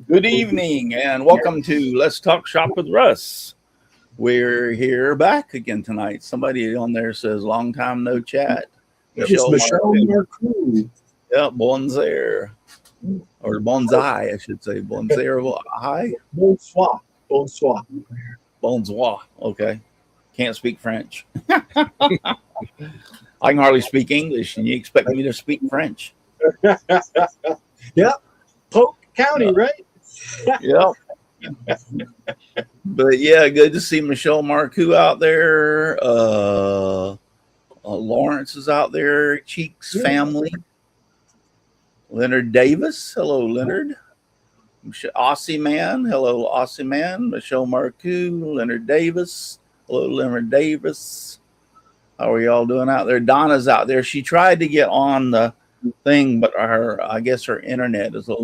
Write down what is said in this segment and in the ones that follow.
Good evening and welcome to Let's Talk Shop with Russ. We're here back again tonight. Somebody on there says long time no chat. Michelle Marcoux. Yeah, bonjour. Or bonsai, I should say. Bonjour. Hi. Bonsoir. Bonsoir. Bonsoir. Okay. Can't speak French. I can hardly speak English, and you expect me to speak French. Yep. Polk County, right? Yep. But yeah, good to see Michelle Marcoux out there. Lawrence is out there. Cheeks family. Leonard Davis. Hello, Leonard. Aussie Man. Hello, Aussie Man. Michelle Marcoux. Leonard Davis. Hello, Leonard Davis. How are y'all doing out there? Donna's out there. She tried to get on the thing, but I guess her internet is a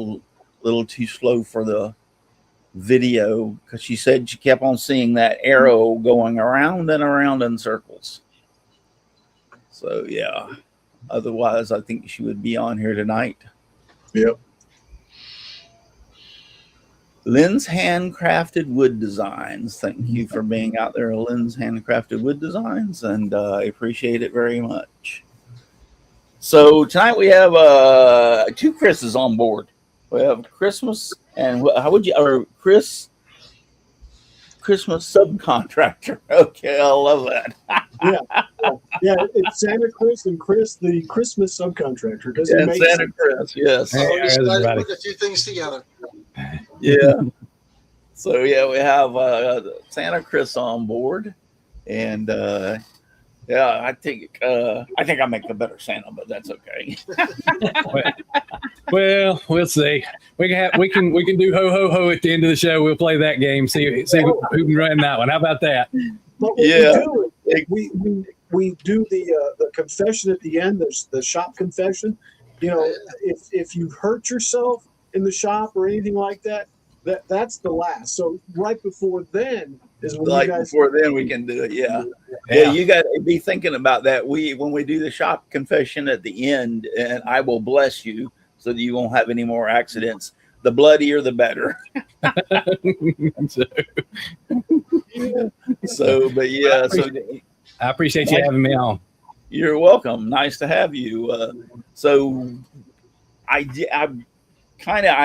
little too slow for the video, because she said she kept on seeing that arrow going around and around in circles. So yeah, otherwise I think she would be on here tonight. Yep. Lynn's Handcrafted Wood Designs. Thank you for being out there, Lynn's Handcrafted Wood Designs, and I appreciate it very much. So tonight we have two Chris's on board. We have Christmas and Christmas subcontractor. Okay, I love that. yeah, it's Santa Chris and Chris, the Christmas subcontractor. Yeah, Santa Chris, yes. So we decided to put a few things together. Yeah. So yeah, we have Santa Chris on board, and yeah, I think I make a better Santa, but that's okay. Well, we'll see. We can do ho ho ho at the end of the show. We'll play that game. See who can run that one. How about that? But we do the confession at the end. There's the shop confession. You know, if you hurt yourself in the shop or anything like that, that's the last. So right before then is when we can do it. Yeah. You got to be thinking about that. When we do the shop confession at the end, and I will bless you so that you won't have any more accidents. The bloodier, the better. I appreciate you having me on. You're welcome. Nice to have you. I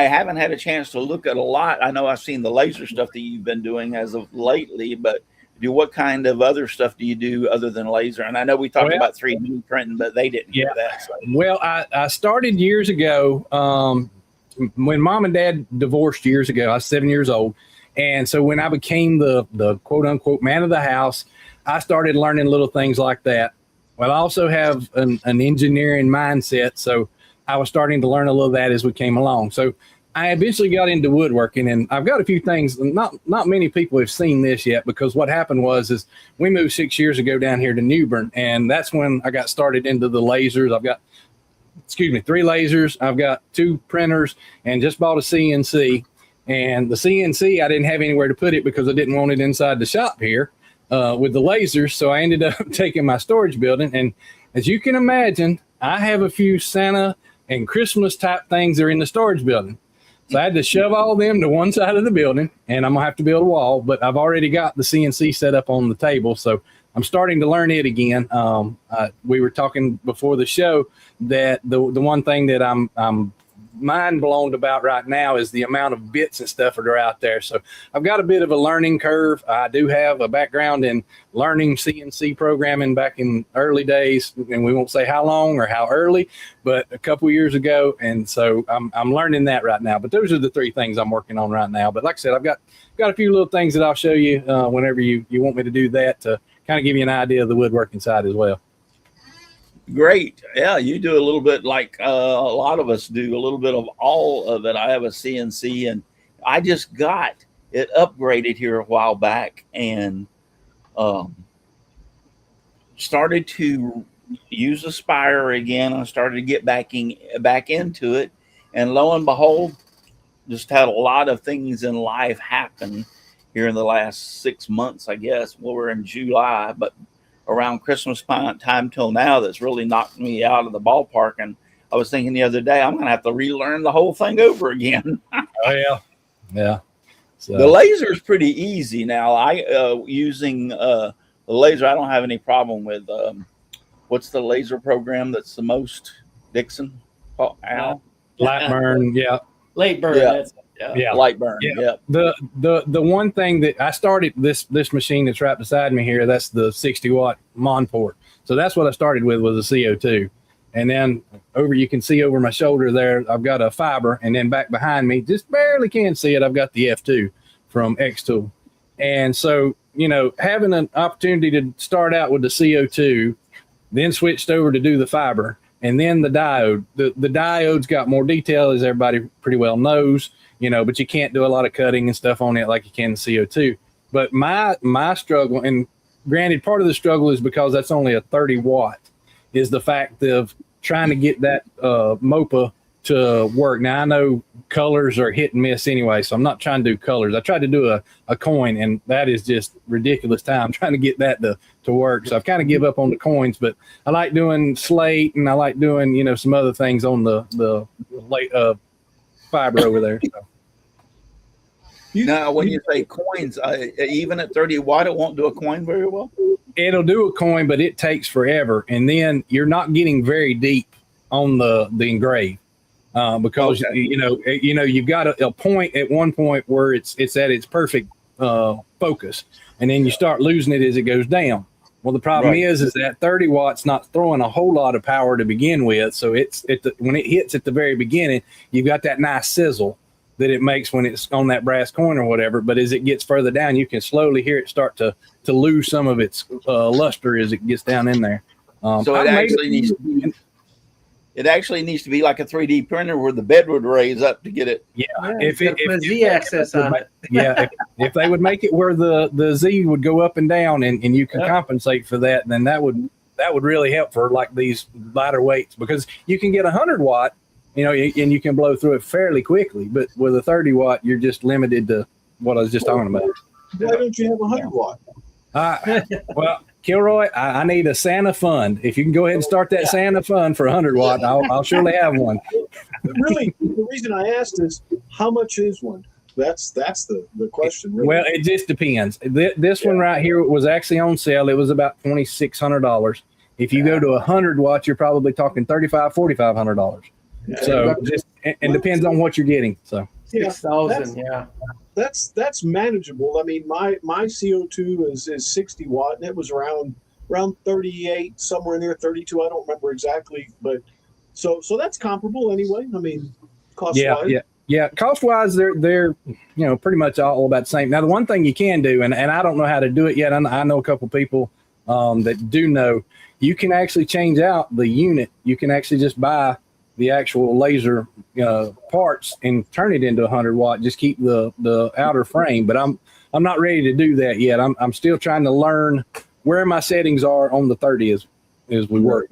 haven't had a chance to look at a lot. I know I've seen the laser stuff that you've been doing as of lately, but what kind of other stuff do you do other than laser? And I know we talked about 3D printing, but they didn't do that. So. Well, I started years ago when mom and dad divorced years ago. I was 7 years old. And so when I became the quote unquote man of the house, I started learning little things like that. Well, I also have an engineering mindset. So I was starting to learn a little of that as we came along. So I eventually got into woodworking, and I've got a few things. Not many people have seen this yet, because what happened is we moved 6 years ago down here to New Bern, and that's when I got started into the lasers. I've got, 3 lasers. I've got 2 printers, and just bought a CNC. And the CNC, I didn't have anywhere to put it because I didn't want it inside the shop here with the lasers. So I ended up taking my storage building, and as you can imagine, I have a few Santa and Christmas type things that are in the storage building. So I had to shove all of them to one side of the building, and I'm gonna have to build a wall, but I've already got the CNC set up on the table. So I'm starting to learn it again. We were talking before the show that the one thing that I'm mind blown about right now is the amount of bits and stuff that are out there. So I've got a bit of a learning curve. I do have a background in learning CNC programming back in early days, and we won't say how long or how early, but a couple years ago. And so I'm learning that right now. But those are the 3 things I'm working on right now. But like I said, I've got a few little things that I'll show you whenever you want me to do that, to kind of give you an idea of the woodworking side as well. Great. Yeah, you do a little bit like a lot of us do, a little bit of all of it. I have a CNC, and I just got it upgraded here a while back, and um, started to use the Spire again. I started to get back into it, and lo and behold, just had a lot of things in life happen here in the last 6 months, I guess. Well, we're in July, but around Christmas time till now, that's really knocked me out of the ballpark. And I was thinking the other day, I'm going to have to relearn the whole thing over again. Oh yeah, yeah. So The laser is pretty easy now. I using the laser, I don't have any problem with. What's the laser program that's the most, Dixon? Oh, Al? light burn, yeah. Late burn. Yeah. That's, Yeah. Light burn. Yeah. Yeah. The one thing that I started this machine that's right beside me here, that's the 60 watt Monport. So that's what I started with, was a CO2. And then you can see over my shoulder there, I've got a fiber, and then back behind me, just barely can see it, I've got the F2 from X-Tool. And so, having an opportunity to start out with the CO2, then switched over to do the fiber, and then the diode. The diode's got more detail, as everybody pretty well knows, but you can't do a lot of cutting and stuff on it like you can the CO2. But my struggle, and granted, part of the struggle is because that's only a 30 watt, is the fact of trying to get that MOPA to work. Now, I know colors are hit and miss anyway, so I'm not trying to do colors. I tried to do a coin, and that is just ridiculous time trying to get that to work. So I've kind of give up on the coins, but I like doing slate, and I like doing, some other things on the late fiber over there. So. Now, when you say coins, even at 30 watt, it won't do a coin very well? It'll do a coin, but it takes forever. And then you're not getting very deep on the engrave. Because Okay. you've got a point at one point where it's at its perfect focus, and then you start losing it as it goes down. Well, the problem Right. is that 30 watts not throwing a whole lot of power to begin with. So when it hits at the very beginning, you've got that nice sizzle that it makes when it's on that brass coin or whatever. But as it gets further down, you can slowly hear it start to lose some of its luster as it gets down in there. So it actually needs to be like a 3D printer where the bed would raise up to get it. Yeah, if Z-axis on it. Yeah, if they would make it where the Z would go up and down, and you can compensate for that, then that would really help for like these lighter weights, because you can get 100 watt, and you can blow through it fairly quickly, but with a 30 watt, you're just limited to what I was just talking about. Why don't you have 100 watt? Well, Kilroy, I need a Santa fund. If you can go ahead and start that Santa fund for 100 watt, I'll surely have one. Really, the reason I asked is, how much is one? That's the question. Really. Well, it just depends. This one right here was actually on sale. It was about $2,600. If you go to 100 watts, you're probably talking $4,500. So it depends on what you're getting. So 6,000, yeah. That's manageable. I mean, my CO2 is 60 watt, and it was around 38, somewhere near 32. I don't remember exactly, but so that's comparable anyway. I mean, cost wise. Yeah. Cost wise, they're pretty much all about the same. Now, the one thing you can do, and I don't know how to do it yet. I know a couple people that do know. You can actually change out the unit. You can actually just buy the actual laser parts and turn it into 100 watt. Just keep the outer frame. But I'm not ready to do that yet. I'm still trying to learn where my settings are on the 30 as we work.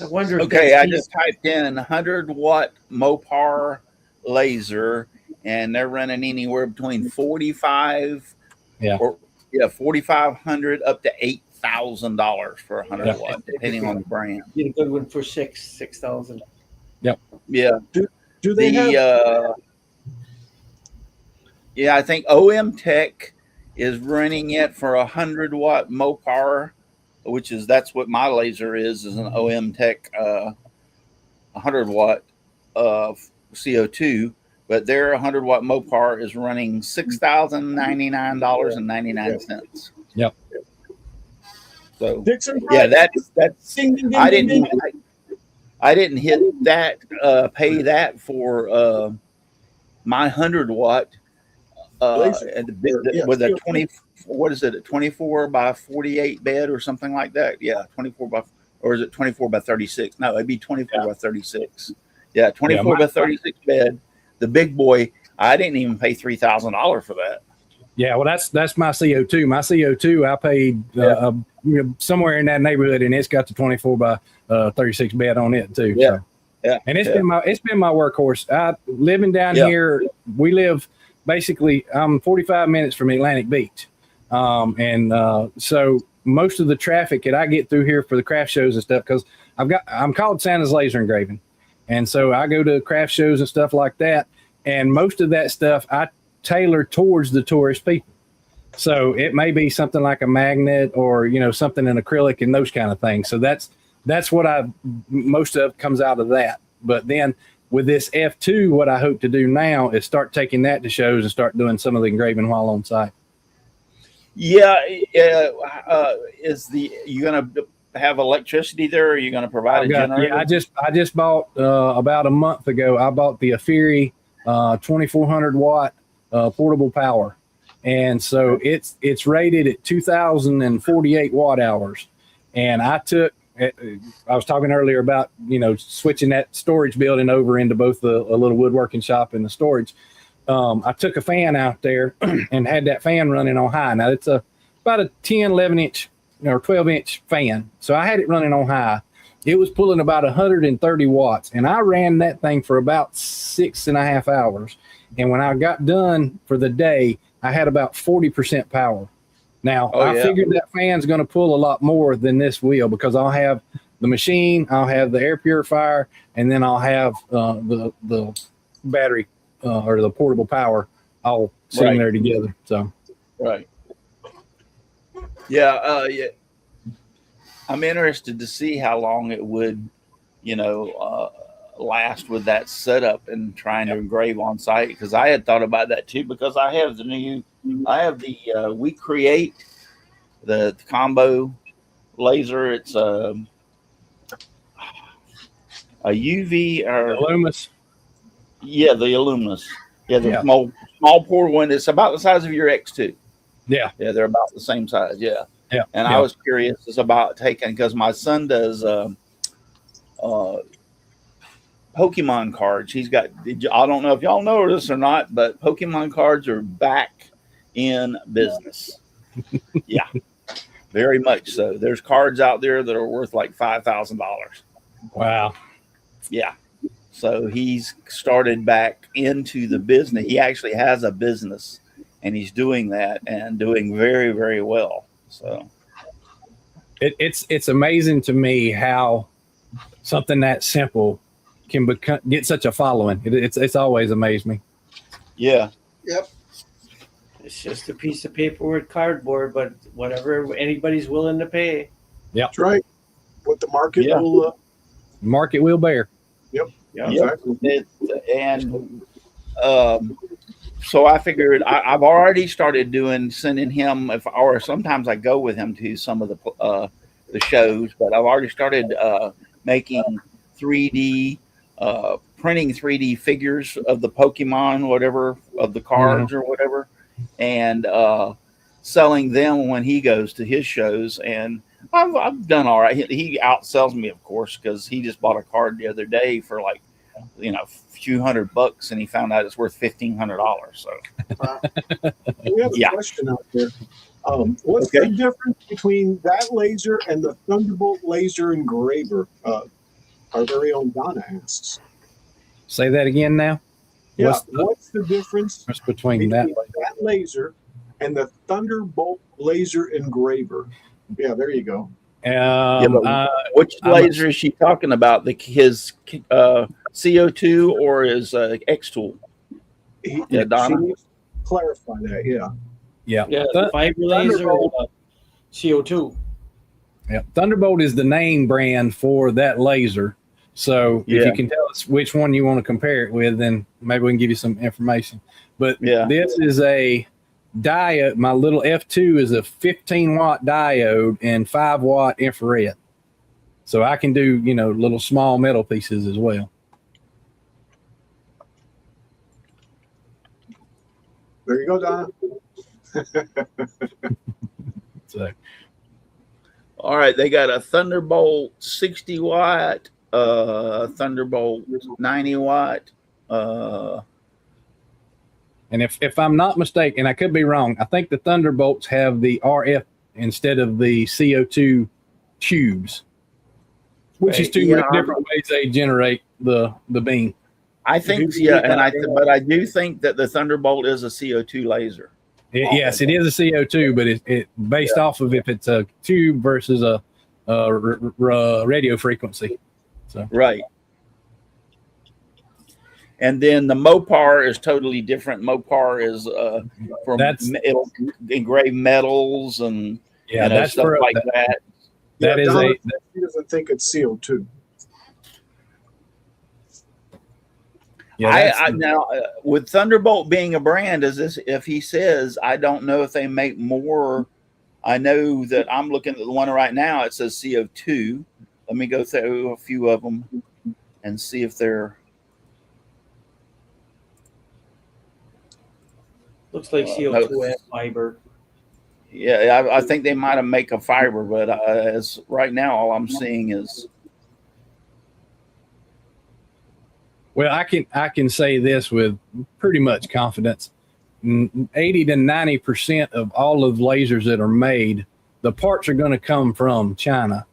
I wonder if Okay, I just typed in 100 watt Mopar laser, and they're running anywhere between 4,500 up to $8,000 for 100 watt, depending on the brand. get a good one for 6,000. Yeah. Do they have? Yeah, I think OM Tech is running it for 100 watt Mopar, that's what my laser is an OM Tech 100 watt CO2, but their 100 watt Mopar is running $6,099.99. Yep. So Dixon, yeah, that's Ding, ding, ding, I ding, didn't ding. I didn't hit that pay that for my 100 watt Laser. and Yeah, with a CO2. 20, what is it, a 24 by 48 bed or something like that? Yeah, 24 by, or is it 24 by 36? No, it'd be 24 by 36. Yeah, 24 by 36 bed. The big boy, I didn't even pay $3,000 for that. Yeah, well, that's my CO2. My CO2, I paid somewhere in that neighborhood, and it's got the 24 by 36 bed on it too. Yeah. So. Yeah, and it's been my workhorse. Living down Yeah. here, we live basically. I'm 45 minutes from Atlantic Beach, so most of the traffic that I get through here for the craft shows and stuff, because I'm called Santa's Laser Engraving, and so I go to craft shows and stuff like that, and most of that stuff I tailor towards the tourist people. So it may be something like a magnet or something in acrylic and those kind of things. So that's what most of comes out of that. But then with this F2, what I hope to do now is start taking that to shows and start doing some of the engraving while on site. Yeah. You going to have electricity there, or are you going to provide a generator? Yeah, I just bought about a month ago. I bought the Afiri 2400 watt portable power, and so it's rated at 2048 watt hours. And I was talking earlier about switching that storage building over into both a little woodworking shop and the storage. I took a fan out there and had that fan running on high. Now it's about a 10, 11 inch or 12 inch fan. So I had it running on high. It was pulling about 130 watts, and I ran that thing for about 6.5 hours. And when I got done for the day, I had about 40% power. Now, I figured that fan's going to pull a lot more than this will, because I'll have the machine, I'll have the air purifier, and then I'll have the battery or the portable power all sitting there together. So, right. Yeah. I'm interested to see how long it would, last with that setup and trying to engrave on site, because I had thought about that too, because I have the We Create the combo laser. It's a UV or Illumis. Yeah, the Illumis. Yeah, the small portable one. It's about the size of your X2. Yeah, they're about the same size. Yeah. And I was curious about taking, because my son does Pokemon cards. He's got, I don't know if y'all know this or not, but Pokemon cards are back in business. Yeah, very much so. There's cards out there that are worth like $5,000. Wow. Yeah. So he's started back into the business. He actually has a business, and he's doing that and doing very, very well. So it's amazing to me how something that simple can get such a following. It's always amazed me. Yeah. Yep. It's just a piece of paper with cardboard, but whatever anybody's willing to pay. Yeah, that's right. What the market will market will bear. Yep. Yeah. Exactly. So I figured I've already started sending him, or sometimes I go with him to some of the shows, but I've already started making 3D, printing 3D figures of the Pokemon, whatever, of the cards or whatever, and selling them when he goes to his shows. And I've done all right. He outsells me, of course, because he just bought a card the other day for like, a few $100, and he found out it's worth $1,500. So we have a question out there. What's the difference between that laser and the Thunderbolt laser engraver? Our very own Donna asks. Say that again now. Yeah, what's the difference between that laser and the Thunderbolt laser engraver? Yeah, there you go. Which laser is she talking about? His CO2 or his X tool? Donna. She needs to clarify that. Yeah. The fiber laser or the CO2. Yeah, Thunderbolt is the name brand for that laser. So if you can tell us which one you want to compare it with, then maybe we can give you some information. But this is a diode. My little F2 is a 15 watt diode and 5 watt infrared. So I can do, little small metal pieces as well. There you go, Donna. So, All right, they got a Thunderbolt 60 watt, Thunderbolt 90 watt. and if I'm not mistaken, I could be wrong. I think the Thunderbolts have the RF instead of the CO2 tubes, which is two different ways they generate the beam. I think, yeah, but I do think that the Thunderbolt is a CO2 laser. Yes, it is a CO2, but it based off of if it's a tube versus a radio frequency. So right. And then the Mopar is totally different. Mopar is it'll engrave metals and that's stuff like that. That is he doesn't think it's CO2. Yeah, now with Thunderbolt being a brand, is this if he says I don't know if they make more? I know that I'm looking at the one right now. It says CO2. Let me go through a few of them and see if they're. Looks like CO2 and fiber. Yeah, I think they might have make a fiber, but as right now, all I'm seeing is. Well, I can say this with pretty much confidence: 80 to 90% of all of the lasers that are made, the parts are going to come from China.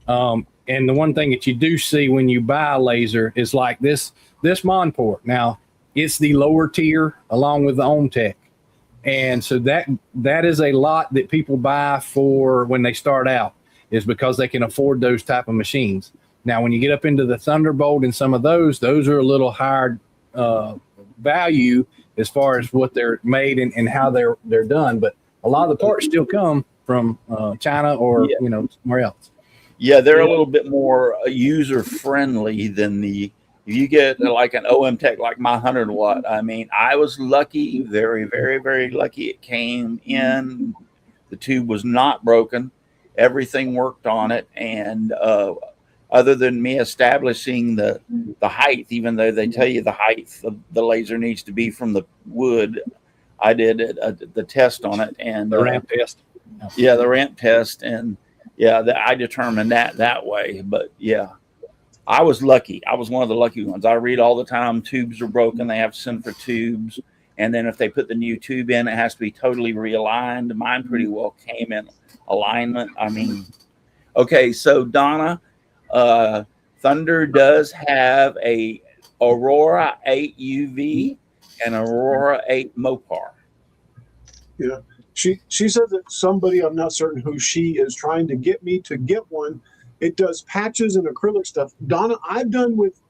And the one thing that you do see when you buy a laser is like this Monport. Now, it's the lower tier along with the OhmTech. And so that is a lot that people buy for when they start out, is because they can afford those type of machines. Now, when you get up into the Thunderbolt and some of those are a little higher value as far as what they're made and how they're done. But a lot of the parts still come from China or somewhere else. Yeah, they're a little bit more user friendly than if you get like an OhmTech, like my 100 watt. I mean, I was lucky, very, very, very lucky. It came in, the tube was not broken, everything worked on it, and other than me establishing the height, even though they tell you the height of the laser needs to be from the wood, I did the test on it, and the ramp test. Yeah, the ramp test, and I determined that way. But yeah, I was lucky. I was one of the lucky ones. I read all the time tubes are broken. They have to send for tubes, and then if they put the new tube in, it has to be totally realigned. Mine pretty well came in alignment. I mean, okay, so Donna. Thunder does have a Aurora 8 UV and Aurora 8 Mopar. Yeah. She said that somebody, I'm not certain who she is, trying to get me to get one. It does patches and acrylic stuff. Donna, I've done with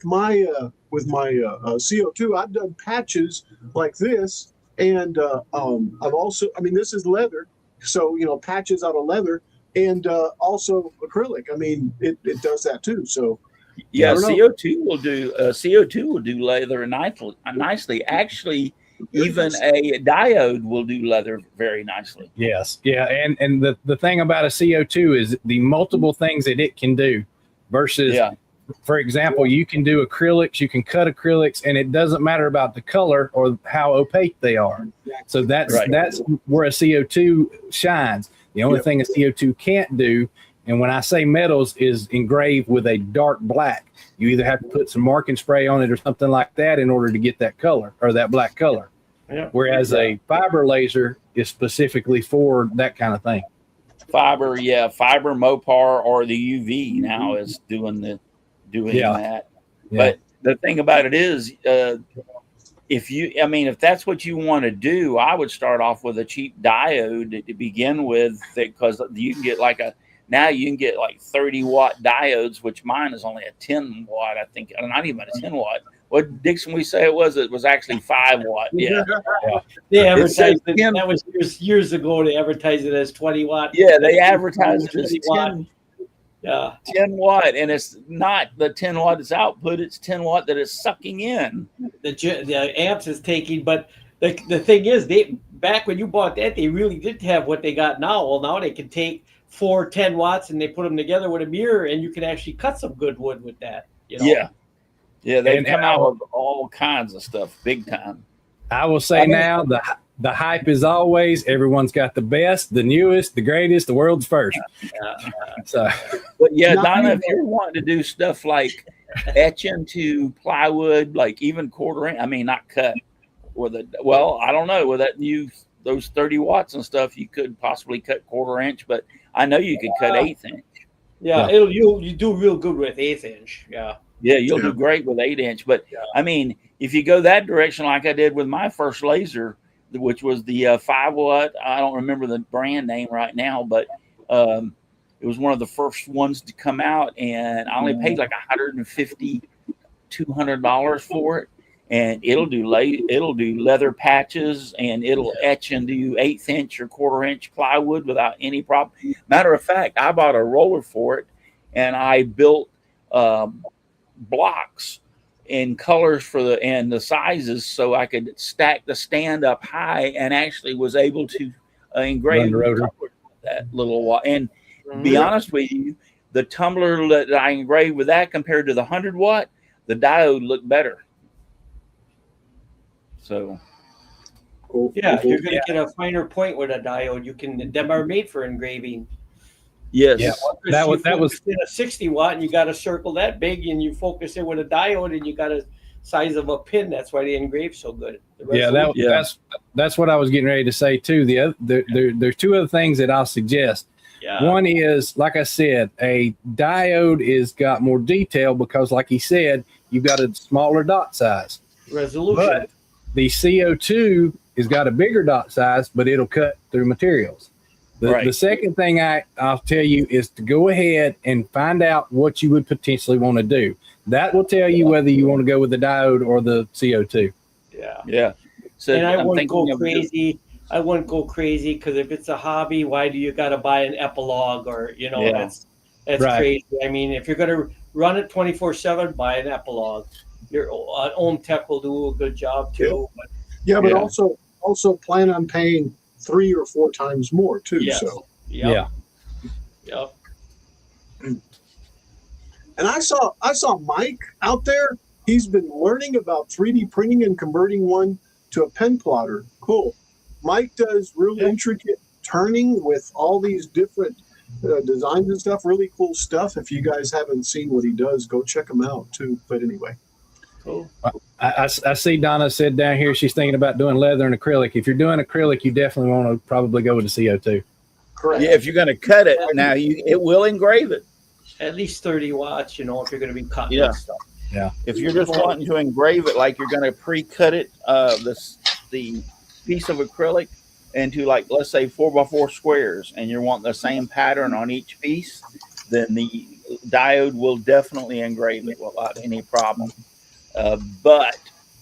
my CO2, I've done patches like this, and I've also, I mean, this is leather, so patches out of leather. And also acrylic. I mean, it does that too. So yeah, CO2 will do leather nicely. Actually, even a diode will do leather very nicely. Yes, yeah, and the thing about a CO2 is the multiple things that it can do versus. For example, you can do acrylics, you can cut acrylics, and it doesn't matter about the color or how opaque they are. So that's where a CO2 shines. The only thing a CO2 can't do, and when I say metals, is engrave with a dark black. You either have to put some marking spray on it or something like that in order to get that color or that black color. Yeah. Whereas a fiber laser is specifically for that kind of thing. Fiber Mopar or the UV now is doing that. Yeah. But the thing about it is, if that's what you want to do, I would start off with a cheap diode to begin with, because you can get like 30 watt diodes, which mine is only a 10 watt, I think, not even a 10 watt. What Dixon we say it was actually 5 watt. Yeah. They advertised it. That was years ago. They advertised it as 20 watt. Yeah, they advertised it as 10 watt. Yeah, 10 watt, and it's not the 10 watt is output; it's 10 watt that is sucking in. The amps is taking, but the thing is, back when you bought that, they really did have what they got now. Well, now they can take 4 10 watts and they put them together with a mirror, and you can actually cut some good wood with that. Yeah, they come out with all kinds of stuff, big time. I will say now the hype is always everyone's got the best, the newest, the greatest, the world's first. So, But yeah, Not Donna, me. if you're wanting to do stuff like etch into plywood, like even quarter inch, I mean, not cut with a, well, I don't know, with that new, those 30 watts and stuff, you could possibly cut quarter inch, but I know you could cut 1/8 inch. Yeah, Yeah. you do real good with 1/8 inch. Yeah. Yeah, you'll Yeah. do great with 8 inch. But Yeah. I mean, if you go that direction, like I did with my first laser, which was the 5 watt, I don't remember the brand name right now, but it was one of the first ones to come out, and I only paid like $150, $200 for it. And it'll do leather patches, and it'll etch into 1/8 inch or quarter inch plywood without any problem. Matter of fact, I bought a roller for it, and I built blocks in colors for the sizes, so I could stack the stand up high, and actually was able to engrave Run the rotor. that little. And be honest with you, the tumbler that I engraved with that compared to the 100 watt, the diode looked better. So Cool. Yeah, Cool. you're going to get a finer point with a diode. You can, them are made for engraving. yes, Yeah. If That you was focus in a 60 watt, and you got a circle that big, and you focus it with a diode, and you got a size of a pin. That's why they engrave so good. That's what I was getting ready to say too. There's two other things that I'll suggest. Yeah. One is, like I said, a diode is got more detail because, like he said, you've got a smaller dot size. Resolution. But the CO2 has got a bigger dot size, but it'll cut through materials. The second thing I'll tell you is to go ahead and find out what you would potentially want to do. That will tell you whether you want to go with the diode or the CO2. Yeah. So And I I'm wouldn't go thinking of crazy. I wouldn't go crazy, because if it's a hobby, why do you got to buy an epilogue, or that's Right. crazy. I mean, if you're going to run it 24/7, buy an epilogue. Your own tech will do a good job too. But Yeah, but Yeah. also plan on paying 3 or 4 times more too. Yes. So, Yep. and I saw Mike out there. He's been learning about 3D printing and converting one to a pen plotter. Cool. Mike does real intricate turning with all these different designs and stuff. Really cool stuff. If you guys haven't seen what he does, go check him out too. But anyway. Cool. I see Donna said down here she's thinking about doing leather and acrylic. If you're doing acrylic, you definitely want to probably go with the CO2. Correct. Yeah, if you're going to cut it now, it will engrave it. At least 30 watts, if you're going to be cutting Yeah. and stuff. If you're just wanting to engrave it, like you're going to pre-cut it, the piece of acrylic into, like, let's say 4x4 squares, and you want the same pattern on each piece, then the diode will definitely engrave it without any problem. But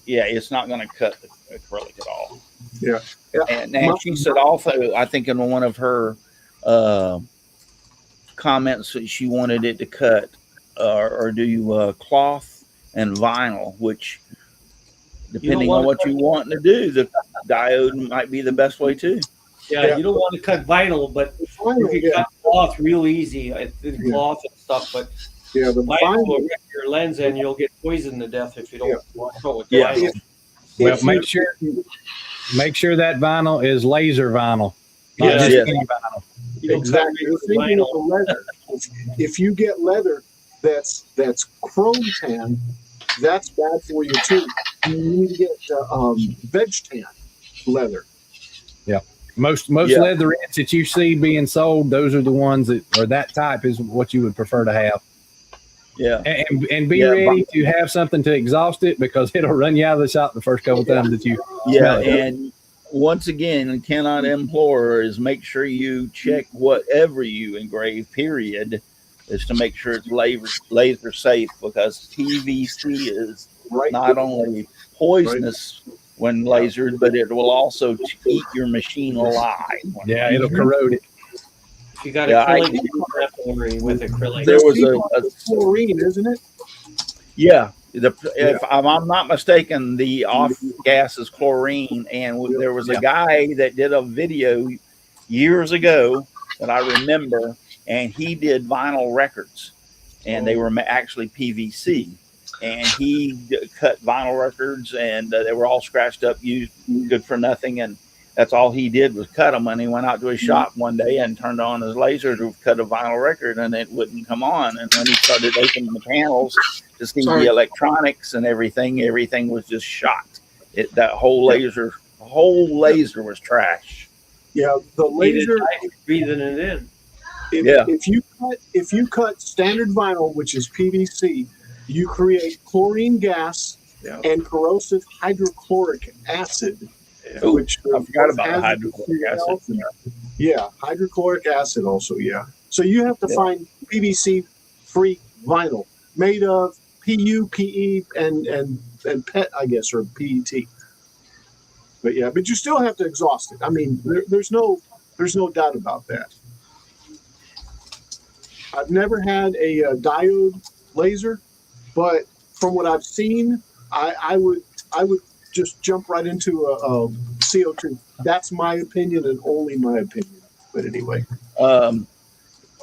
yeah, it's not going to cut the acrylic at all. Yeah. And she said also, I think in one of her comments, that she wanted it to cut or do cloth and vinyl, which, depending on what you want to do, the diode might be the best way too. Yeah, you don't want to cut vinyl, but you can cut cloth real easy. Thin cloth and stuff, but the vinyl will wreck your lens, and you'll get poisoned to death if you don't watch out with Yeah. vinyl. Well, make sure that vinyl is laser vinyl. Not Yeah. just Yeah. any vinyl. You don't cut Exactly. regular The thing with vinyl. the leather, if you get leather that's chrome tan, that's bad for you too. You need to get veg tan leather. Most Yeah. leatherettes that you see being sold, those are the ones that are that type is what you would prefer to have. Yeah. And be Yeah, ready to have something to exhaust it, because it'll run you out of the shop the first couple times that you Yeah. smell it. And once again, cannot implore is make sure you check whatever you engrave, period, is to make sure it's laser safe, because PVC is Right. not only poisonous when lasered, but it will also eat your machine alive. Yeah, it'll corrode it. If you got Yeah, acrylic, you don't have to worry with acrylic. There was chlorine, isn't it? if I'm not mistaken, the off gas is chlorine, and there was a guy that did a video years ago that I remember, and he did vinyl records, and they were actually PVC, and he cut vinyl records, and they were all scratched up, used, good for nothing, and that's all he did was cut them. And he went out to his shop one day and turned on his laser to cut a vinyl record, and it wouldn't come on. And when he started opening the panels to see the electronics and everything was just shot. That whole laser was trash. Yeah, the laser breathing it in. If you cut standard vinyl, which is PVC, you create chlorine gas and corrosive hydrochloric acid. Ooh, which I forgot about the hydrochloric acid. Yeah, hydrochloric acid also. Yeah, so you have to find PVC-free vinyl made of PU, PE, and PET, I guess, or PET. But you still have to exhaust it. I mean, there's no doubt about that. I've never had a diode laser, but from what I've seen, I would just jump right into a CO2. That's my opinion and only my opinion. But anyway,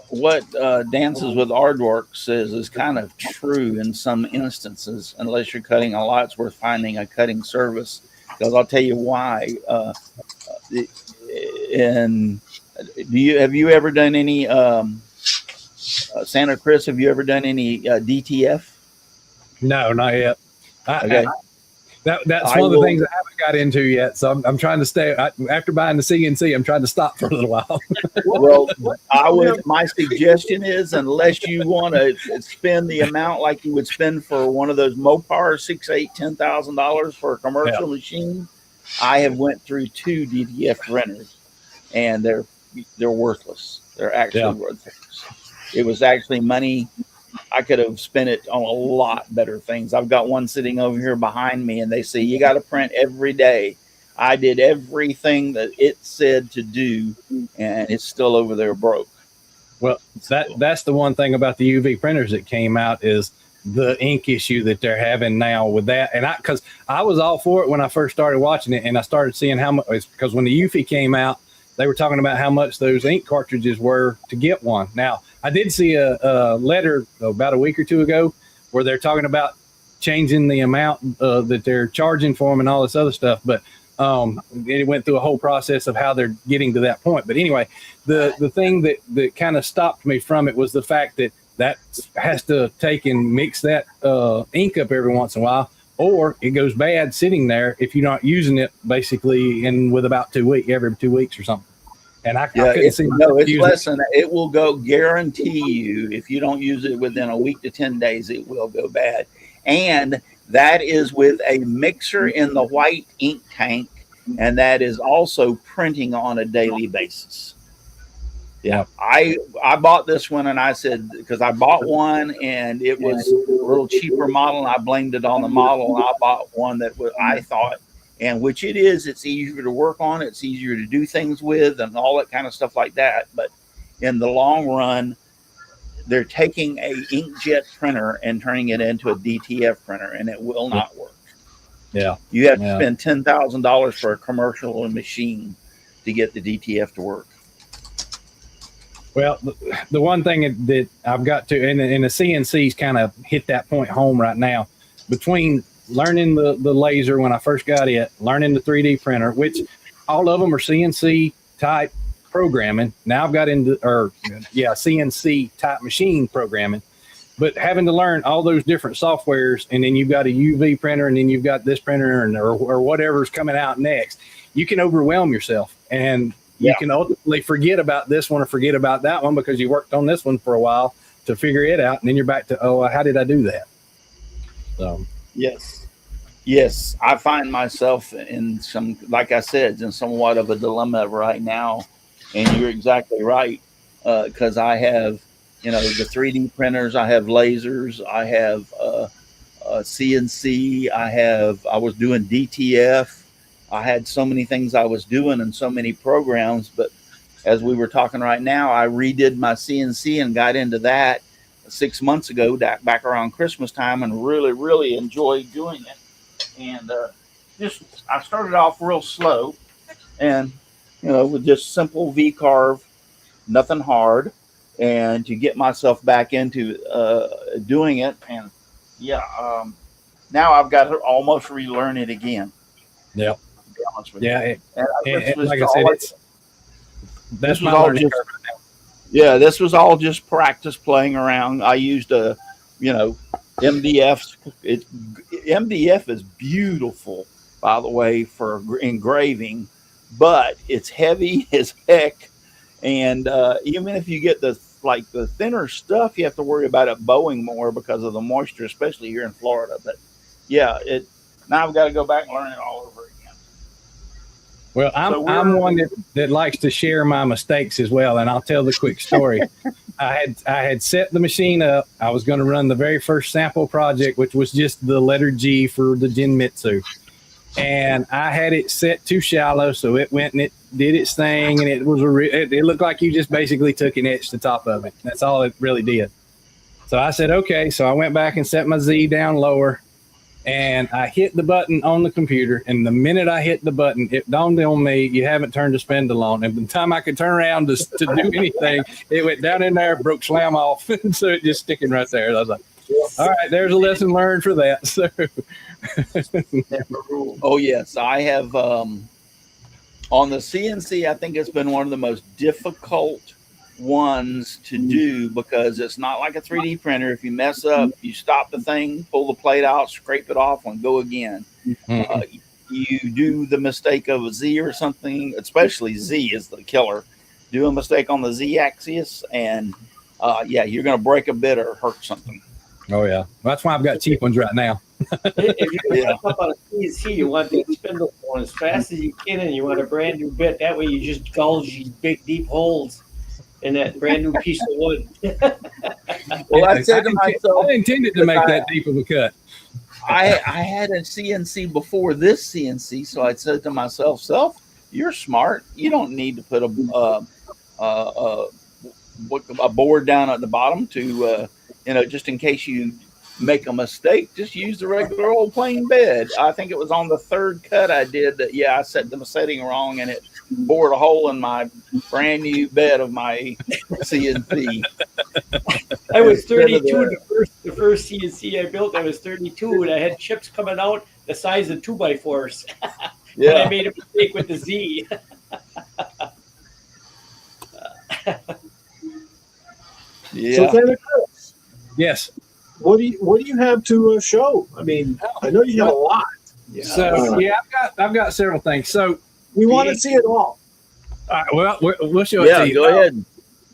what Dances with Aardvark says is kind of true in some instances. Unless you're cutting a lot, it's worth finding a cutting service. Because I'll tell you why. And have you ever done any Santa Chris? Have you ever done any DTF? No, not yet. Okay. That's one of the things I haven't got into yet. So I'm trying to stay. After buying the CNC, I'm trying to stop for a little while. Well, my suggestion is, unless you want to spend the amount like you would spend for one of those Mopar, $6,000, $8,000, $10,000 for a commercial machine, I have went through 2 DTF printers, and they're worthless. They're actually worthless. It was actually money. I could have spent it on a lot better things. I've got one sitting over here behind me, and they say, you got to print every day. I did everything that it said to do, and it's still over there broke. Well, that's the one thing about the UV printers that came out is the ink issue that they're having now with that. And because I was all for it when I first started watching it, and I started seeing how much, because when the UV came out, they were talking about how much those ink cartridges were to get one. Now, I did see a letter about a week or two ago where they're talking about changing the amount that they're charging for them and all this other stuff. But it went through a whole process of how they're getting to that point. But anyway, the thing that kind of stopped me from it was the fact that has to take and mix that ink up every once in a while, or it goes bad sitting there if you're not using it basically with about every 2 weeks or something. And I couldn't see it's less than that. It will go, guarantee you, if you don't use it within a week to 10 days, it will go bad. And that is with a mixer in the white ink tank, and that is also printing on a daily basis. Yeah, I bought this one, and I said, because I bought one and it was a little cheaper model, and I blamed it on the model, and I bought one that I thought, and which it is, it's easier to work on, it's easier to do things with, and all that kind of stuff like that. But in the long run, they're taking a inkjet printer and turning it into a DTF printer, and it will not work. Yeah, you have to spend $10,000 for a commercial machine to get the DTF to work. Well, the one thing that I've got to, and the CNC's kind of hit that point home right now, between learning the laser when I first got it, learning the 3D printer, which all of them are CNC type programming. Now I've got into, CNC type machine programming, but having to learn all those different softwares, and then you've got a UV printer, and then you've got this printer, or whatever's coming out next, you can overwhelm yourself, and you can ultimately forget about this one or forget about that one because you worked on this one for a while to figure it out, and then you're back to, how did I do that? So yes, I find myself in some, like I said, in somewhat of a dilemma right now, and you're exactly right, because I have, the 3D printers, I have lasers, I have CNC, I was doing DTF. I had so many things I was doing and so many programs, but as we were talking right now, I redid my CNC and got into that 6 months ago, back around Christmas time, and really, really enjoyed doing it. And I started off real slow, and with just simple V-carve, nothing hard, and to get myself back into doing it. And yeah. Now I've got to almost relearn it again. Yeah. To be honest with Yeah. you. And Like I said, that's my all learning just, curve right now. yeah, this was all just practice playing around. I used MDF. MDF is beautiful, by the way, for engraving, but it's heavy as heck. And even if you get the thinner stuff, you have to worry about it bowing more because of the moisture, especially here in Florida. But yeah, now I've got to go back and learn it all over again. Well, I'm one that likes to share my mistakes as well, and I'll tell the quick story. I had set the machine up. I was going to run the very first sample project, which was just the letter G for the Jinmitsu, and I had it set too shallow, so it went and it did its thing, and it looked like you just basically took and etched the top of it. That's all it really did. So I said, okay. So I went back and set my Z down lower. And I hit the button on the computer, and the minute I hit the button, it dawned on me, you haven't turned the spindle on. And by the time I could turn around to do anything, it went down in there, broke slam off. So it just sticking right there. I was like, all right, there's a lesson learned for that. So, oh, yes. I have on the CNC, I think it's been one of the most difficult ones to do because it's not like a 3D printer. If you mess up, you stop the thing, pull the plate out, scrape it off, and go again. You do the mistake of a Z or something, especially Z is the killer. Do a mistake on the Z axis, and you're going to break a bit or hurt something. Oh yeah, that's why I've got cheap ones right now. If you're going to up on a CNC, you want the spindle going as fast as you can, and you want a brand new bit. That way, you just gouge these big, deep holes in that brand new piece of wood. Well, I said to myself, I intended to make that deep of a cut. I had a CNC before this CNC, so I said to myself, "Self, you're smart. You don't need to put a board down at the bottom to, just in case you make a mistake. Just use the regular old plain bed." I think it was on the third cut I did that. Yeah, I set the setting wrong, and it bored a hole in my brand new bed of my CNC. I was 32. The first CNC I built, I was 32, and I had chips coming out the size of 2x4s. Yeah, and I made a mistake with the Z. Yeah. So, Chris, Yes. what do you have to show? I mean, I know you have a lot. Yeah. So I've got several things. So We want to see it all. well, we'll show it to you. Go ahead.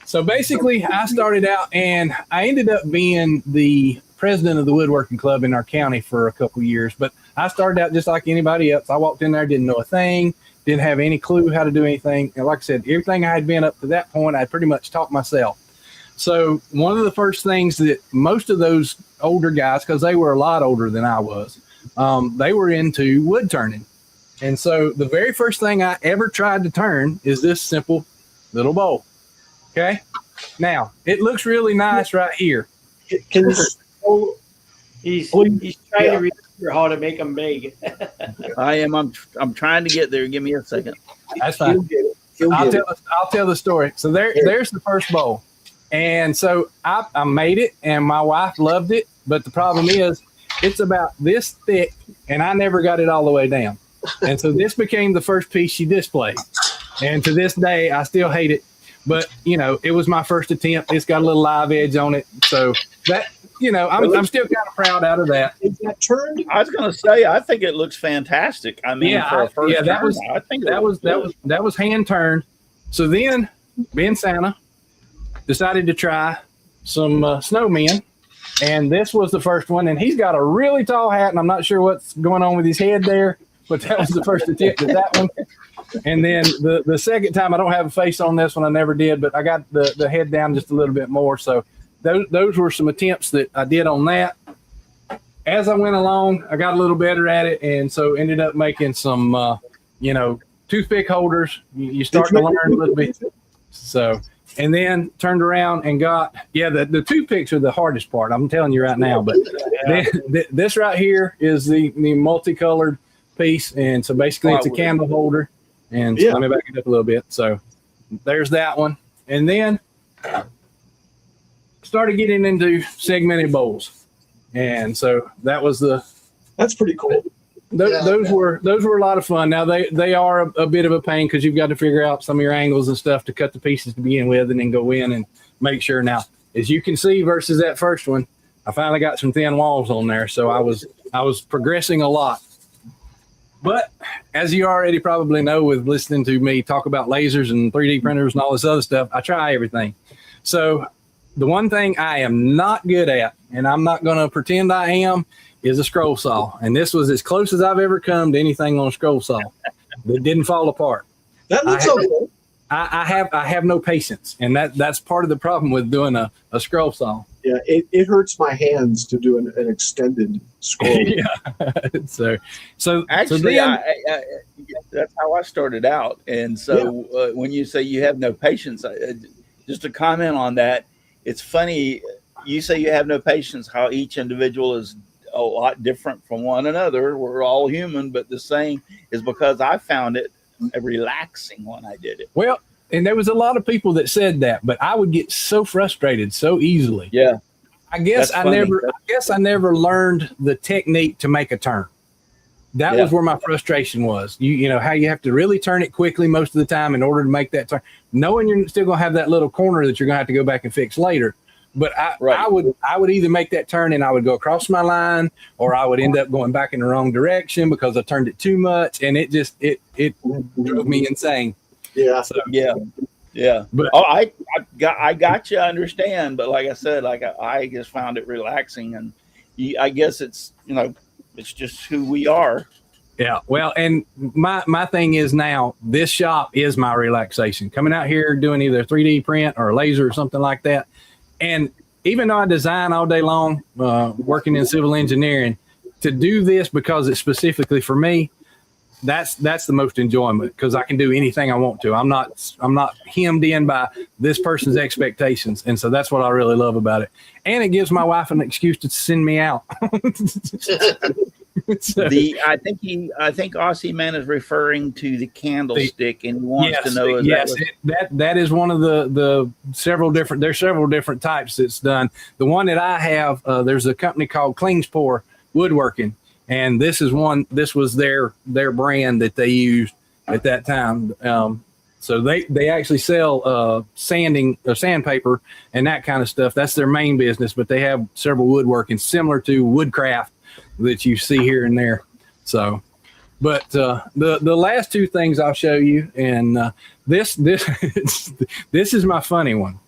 So basically, I started out, and I ended up being the president of the Woodworking Club in our county for a couple of years. But I started out just like anybody else. I walked in there, didn't know a thing, didn't have any clue how to do anything. And like I said, everything I had been up to that point, I pretty much taught myself. So one of the first things that most of those older guys, because they were a lot older than I was, they were into wood turning. And so the very first thing I ever tried to turn is this simple little bowl. Okay. Now it looks really nice right here. Can you? He's trying to remember how to make them big. I am. I'm trying to get there. Give me a second. That's fine. I'll tell the story. So there's the first bowl. And so I made it, and my wife loved it. But the problem is, it's about this thick, and I never got it all the way down. And so this became the first piece she displayed. And to this day, I still hate it. But, it was my first attempt. It's got a little live edge on it. So that, I'm still kind of proud out of that. Is that turned? I was going to say, I think it looks fantastic. I mean, for a first that turn, was I think that was hand turned. So then Ben Santa decided to try some snowmen, and this was the first one. And he's got a really tall hat, and I'm not sure what's going on with his head there, but that was the first attempt at that one. And then the second time, I don't have a face on this one, I never did, but I got the head down just a little bit more. So those were some attempts that I did on that. As I went along, I got a little better at it, and so ended up making some, toothpick holders. You start to learn a little bit. So, and then turned around and got, the toothpicks are the hardest part. I'm telling you right now. But this right here is the multicolored piece. And so basically it's a candle holder. And so let me back it up a little bit. So there's that one. And then started getting into segmented bowls. And so that was That's pretty cool. those were a lot of fun. Now they are a bit of a pain because you've got to figure out some of your angles and stuff to cut the pieces to begin with, and then go in and make sure. Now, as you can see, versus that first one, I finally got some thin walls on there, so I was progressing a lot. But as you already probably know, with listening to me talk about lasers and 3D printers and all this other stuff, I try everything. So the one thing I am not good at, and I'm not going to pretend I am, is a scroll saw. And this was as close as I've ever come to anything on a scroll saw that didn't fall apart. That looks okay. I have no patience, and that's part of the problem with doing a scroll saw. Yeah, it hurts my hands to do an extended scroll. Yeah. so Actually, then, that's how I started out. And so when you say you have no patience, just to comment on that, it's funny. You say you have no patience, how each individual is a lot different from one another. We're all human, but the same is because I found it relaxing when I did it. Well, and there was a lot of people that said that, but I would get so frustrated so easily. Yeah. I guess I never learned the technique to make a turn. That was where my frustration was. You know how you have to really turn it quickly most of the time in order to make that turn, knowing you're still going to have that little corner that you're going to have to go back and fix later. But I would either make that turn and I would go across my line, or I would end up going back in the wrong direction because I turned it too much, and it drove me insane. Yeah. So, yeah. But I got you. I understand, but like I said, I just found it relaxing, and I guess it's it's just who we are. Yeah. Well, and my thing is now this shop is my relaxation. Coming out here doing either 3D print or a laser or something like that. And even though I design all day long, working in civil engineering, to do this because it's specifically for me, that's the most enjoyment, because I can do anything I want to. I'm not hemmed in by this person's expectations, and so that's what I really love about it. And it gives my wife an excuse to send me out. So, I think Aussie Man is referring to the candlestick, and he wants to know. That is one of the several different. There's several different types that's done. The one that I have, there's a company called Klingspor Woodworking, and this was their brand that they used at that time. So they actually sell sanding or sandpaper and that kind of stuff. That's their main business, but they have several woodworking similar to Woodcraft that you see here and there. So, but the last two things I'll show you, and this this is my funny one.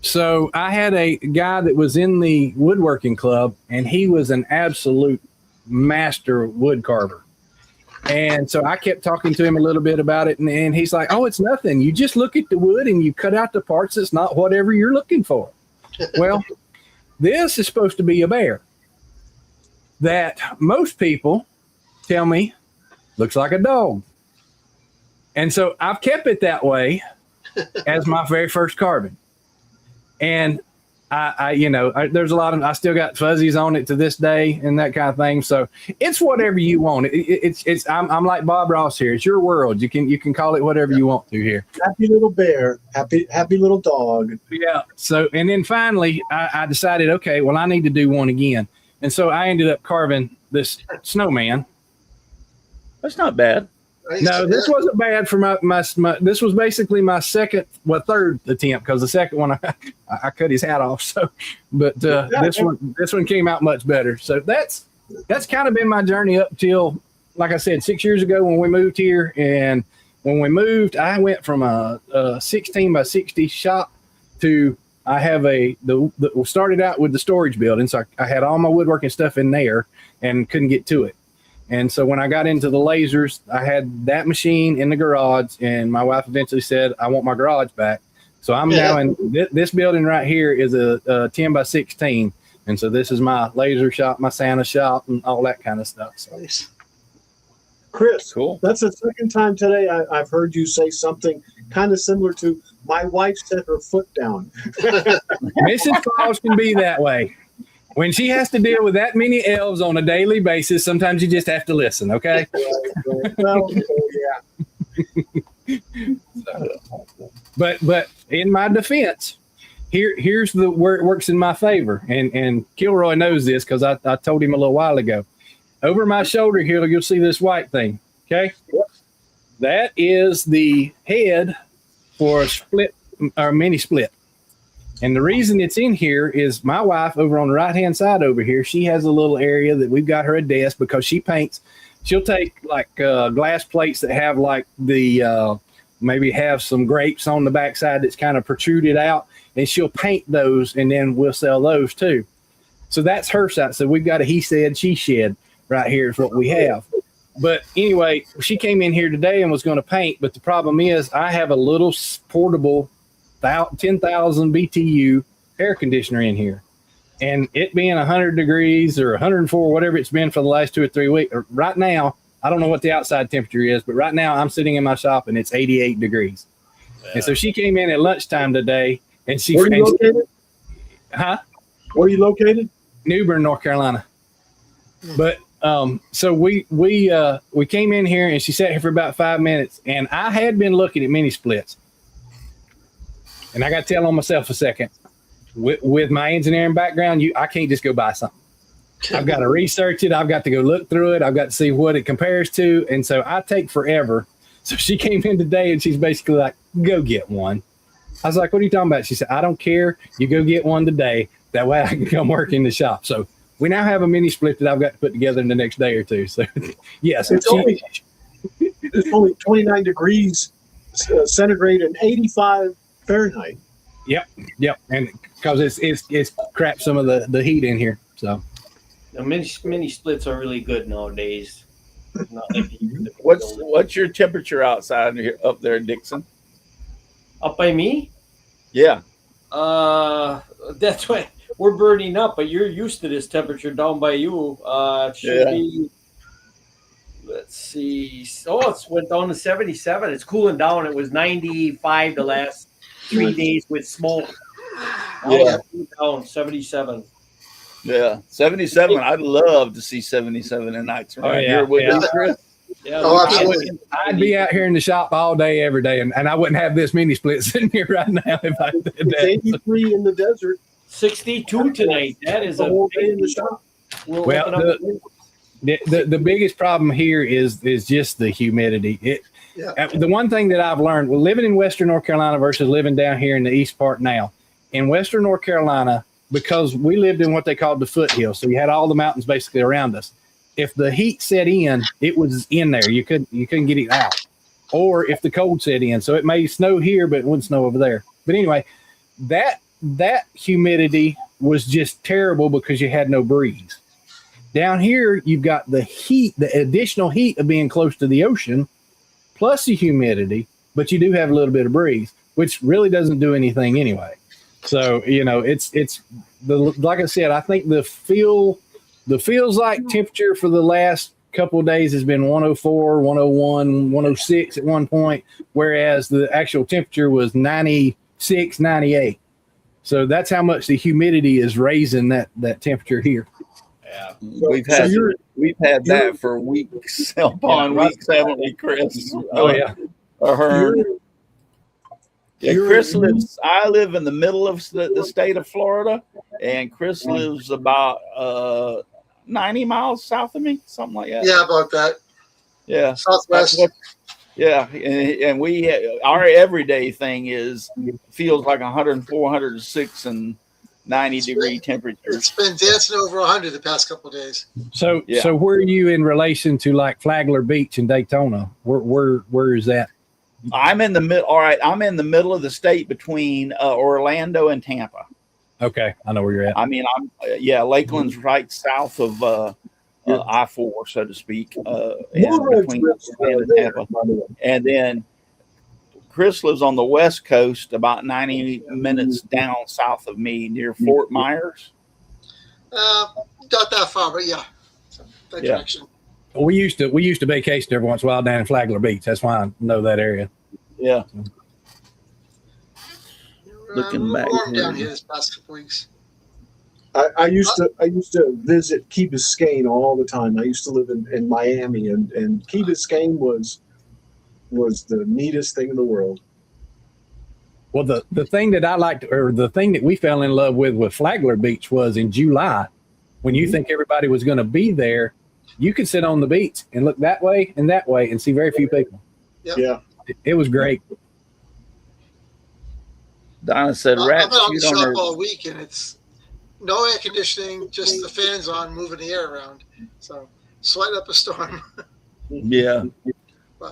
So I had a guy that was in the woodworking club, and he was an absolute master wood carver. And so I kept talking to him a little bit about it, and he's like, "Oh, it's nothing. You just look at the wood and you cut out the parts that's not whatever you're looking for." Well, this is supposed to be a bear that most people tell me looks like a dog. And so I've kept it that way as my very first carving. And there's a lot of, I still got fuzzies on it to this day and that kind of thing. So it's whatever you want. I'm like Bob Ross here. It's your world. You can call it whatever you want to here. Happy little bear, happy little dog. Yeah. So, and then finally I decided, okay, well, I need to do one again. And so I ended up carving this snowman. That's not bad. No, this wasn't bad for my this was basically my third attempt, because the second one I cut his hat off. So, but this one came out much better. So that's kind of been my journey up till, like I said, 6 years ago when we moved here. And when we moved, I went from a 16 by 60 shop to I have started out with the storage building. So I had all my woodworking stuff in there and couldn't get to it. And so when I got into the lasers, I had that machine in the garage, and my wife eventually said, "I want my garage back." So I'm now in this building right here is a 10 by 16. And so this is my laser shop, my Santa shop, and all that kind of stuff. So. Nice. Chris, Cool. That's the second time today I've heard you say something kind of similar to, "My wife set her foot down." Mrs. Claus can be that way. When she has to deal with that many elves on a daily basis, sometimes you just have to listen, okay? Well, yeah. But in my defense, here's the where it works in my favor, and Kilroy knows this because I told him a little while ago. Over my shoulder here, you'll see this white thing. Okay, that is the head for a split or mini split. And the reason it's in here is my wife over on the right-hand side over here, she has a little area that we've got her a desk because she paints. She'll take like glass plates that have like the maybe have some grapes on the backside that's kind of protruded out, and she'll paint those, and then we'll sell those too. So that's her side. So we've got a he said, she said right here is what we have. But anyway, she came in here today and was going to paint, but the problem is I have a little portable 10,000 BTU air conditioner in here, and it being 100 degrees or 104, whatever it's been for the last 2 or 3 weeks. Right now, I don't know what the outside temperature is, but right now I'm sitting in my shop and it's 88 degrees. Yeah. And so she came in at lunchtime today, and she. Where are you located? Huh? Where are you located? New Bern, North Carolina. But so we came in here and she sat here for about 5 minutes, and I had been looking at mini splits. And I got to tell on myself a second. With my engineering background, I can't just go buy something. I've got to research it. I've got to go look through it. I've got to see what it compares to. And so I take forever. So she came in today and she's basically like, go get one. I was like, what are you talking about? She said, I don't care. You go get one today. That way I can come work in the shop. So we now have a mini split that I've got to put together in the next day or two. So yes, it's only 29 degrees centigrade and 85 Fahrenheit. Yep. And because it's crap some of the heat in here. So the mini splits are really good nowadays. Not like what's your temperature outside here, up there, Dixon? Up by me? Yeah. That's why we're burning up, but you're used to this temperature down by you. It should be. Let's see. Oh, it's went down to 77. It's cooling down. It was 95 the last 3 days with smoke. Yeah. Down 77. Yeah, 77. I'd love to see 77 at nights around here with you, Chris. Yeah, I'd be out here in the shop all day, every day, and I wouldn't have this mini split sitting here right now if I did that. It's 83 in the desert. 62 tonight. That is the whole day in the shop. Well, the biggest problem here is just the humidity. The one thing that I've learned, living in Western North Carolina versus living down here in the east part now, in Western North Carolina, because we lived in what they called the foothills, so you had all the mountains basically around us. If the heat set in, it was in there. You couldn't get it out. Or if the cold set in, so it may snow here, but it wouldn't snow over there. But anyway, that humidity was just terrible because you had no breeze. Down here, you've got the heat, the additional heat of being close to the ocean, plus the humidity, but you do have a little bit of breeze, which really doesn't do anything anyway. So, it's like I said, I think the feels like temperature for the last couple of days has been 104, 101, 106 at one point, whereas the actual temperature was 96, 98. So that's how much the humidity is raising that temperature here. Yeah, we've had that for weeks upon weeks, haven't we, Chris? Oh yeah. Chris lives. I live in the middle of the state of Florida, and Chris lives about 90 miles south of me, something like that. Yeah, about that. Yeah, southwest. And our everyday thing feels like 104, 106, and 90-degree temperatures. It's been dancing over 100 the past couple of days. So where are you in relation to like Flagler Beach in Daytona? Where is that? I'm in the middle. All right, I'm in the middle of the state between Orlando and Tampa. Okay, I know where you're at. I mean, Lakeland's right south of I-4, so to speak, between Orlando and Tampa. And then Chris lives on the West Coast, about 90 minutes down south of me, near Fort Myers. Not that far, but yeah, that direction. We used to vacation every once in a while down in Flagler Beach. That's why I know that area. Yeah. Looking back down here this past couple weeks. I used to visit Key Biscayne all the time. I used to live in Miami, and Key Biscayne was the neatest thing in the world. Well, the thing that I liked, or the thing that we fell in love with Flagler Beach was in July, when you think everybody was going to be there, you could sit on the beach and look that way and see very few people. Yep. Yeah. It was great. Donna said I've rats been on the shoot on shop her. all week, and it's no air conditioning, just the fans on, moving the air around. So sweat up a storm. Yeah.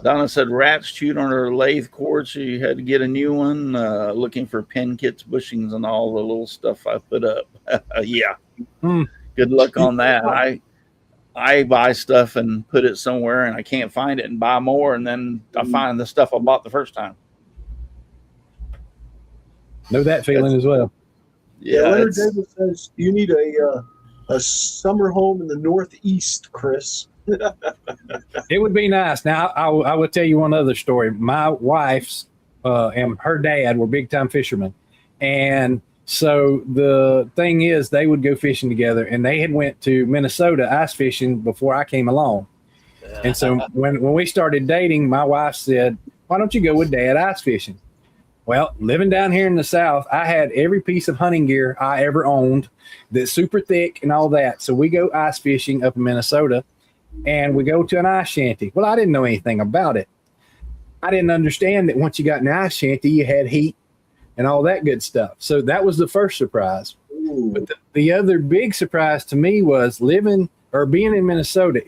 Donna said rats chewed on her lathe cord, so you had to get a new one. Looking for pin kits, bushings, and all the little stuff I put up. Yeah. Good luck on that. I buy stuff and put it somewhere, and I can't find it, and buy more, and then I find the stuff I bought the first time. Know that feeling as well. Yeah, Yeah. Leonard Davis says you need a summer home in the Northeast, Chris. It would be nice. Now, I will tell you one other story. My wife's and her dad were big time fishermen, and so the thing is, they would go fishing together, and they had went to Minnesota ice fishing before I came along. And so when we started dating, my wife said, "Why don't you go with Dad ice fishing?" Well, living down here in the South, I had every piece of hunting gear I ever owned that's super thick and all that. So we go ice fishing up in Minnesota, and we go to an ice shanty. Well, I didn't know anything about it. I didn't understand that once you got in the ice shanty, you had heat and all that good stuff. So that was the first surprise. Ooh. But the other big surprise to me was being in Minnesota.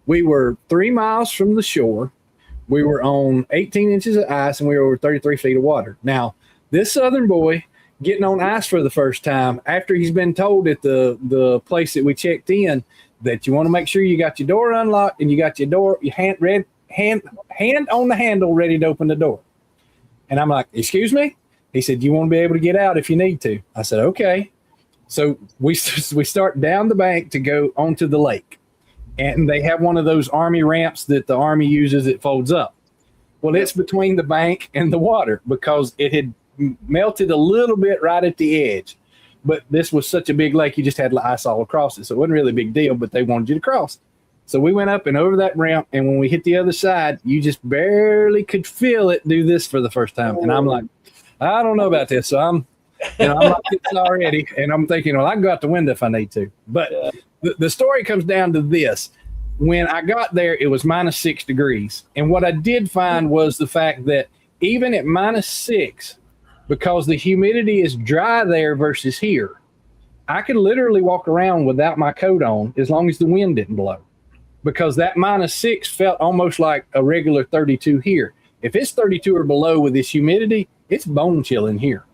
We were 3 miles from the shore. We were on 18 inches of ice, and we were over 33 feet of water. Now, this Southern boy getting on ice for the first time after he's been told at the place that we checked in that you want to make sure you got your door unlocked and you got your hand on the handle ready to open the door. And I'm like, excuse me? He said, you want to be able to get out if you need to. I said, okay. So we start down the bank to go onto the lake. And they have one of those Army ramps that the Army uses. It folds up. Well, it's between the bank and the water because it had melted a little bit right at the edge. But this was such a big lake, you just had ice all across it. So it wasn't really a big deal, but they wanted you to cross. So we went up and over that ramp. And when we hit the other side, you just barely could feel it do this for the first time. And I'm like, I don't know about this. So I'm like this already. And I'm thinking, well, I can go out the window if I need to. But the story comes down to this. When I got there, it was -6 degrees. And what I did find was the fact that even at -6, because the humidity is dry there versus here, I could literally walk around without my coat on as long as the wind didn't blow. Because that -6 felt almost like a regular 32 here. If it's 32 or below with this humidity, it's bone chilling here.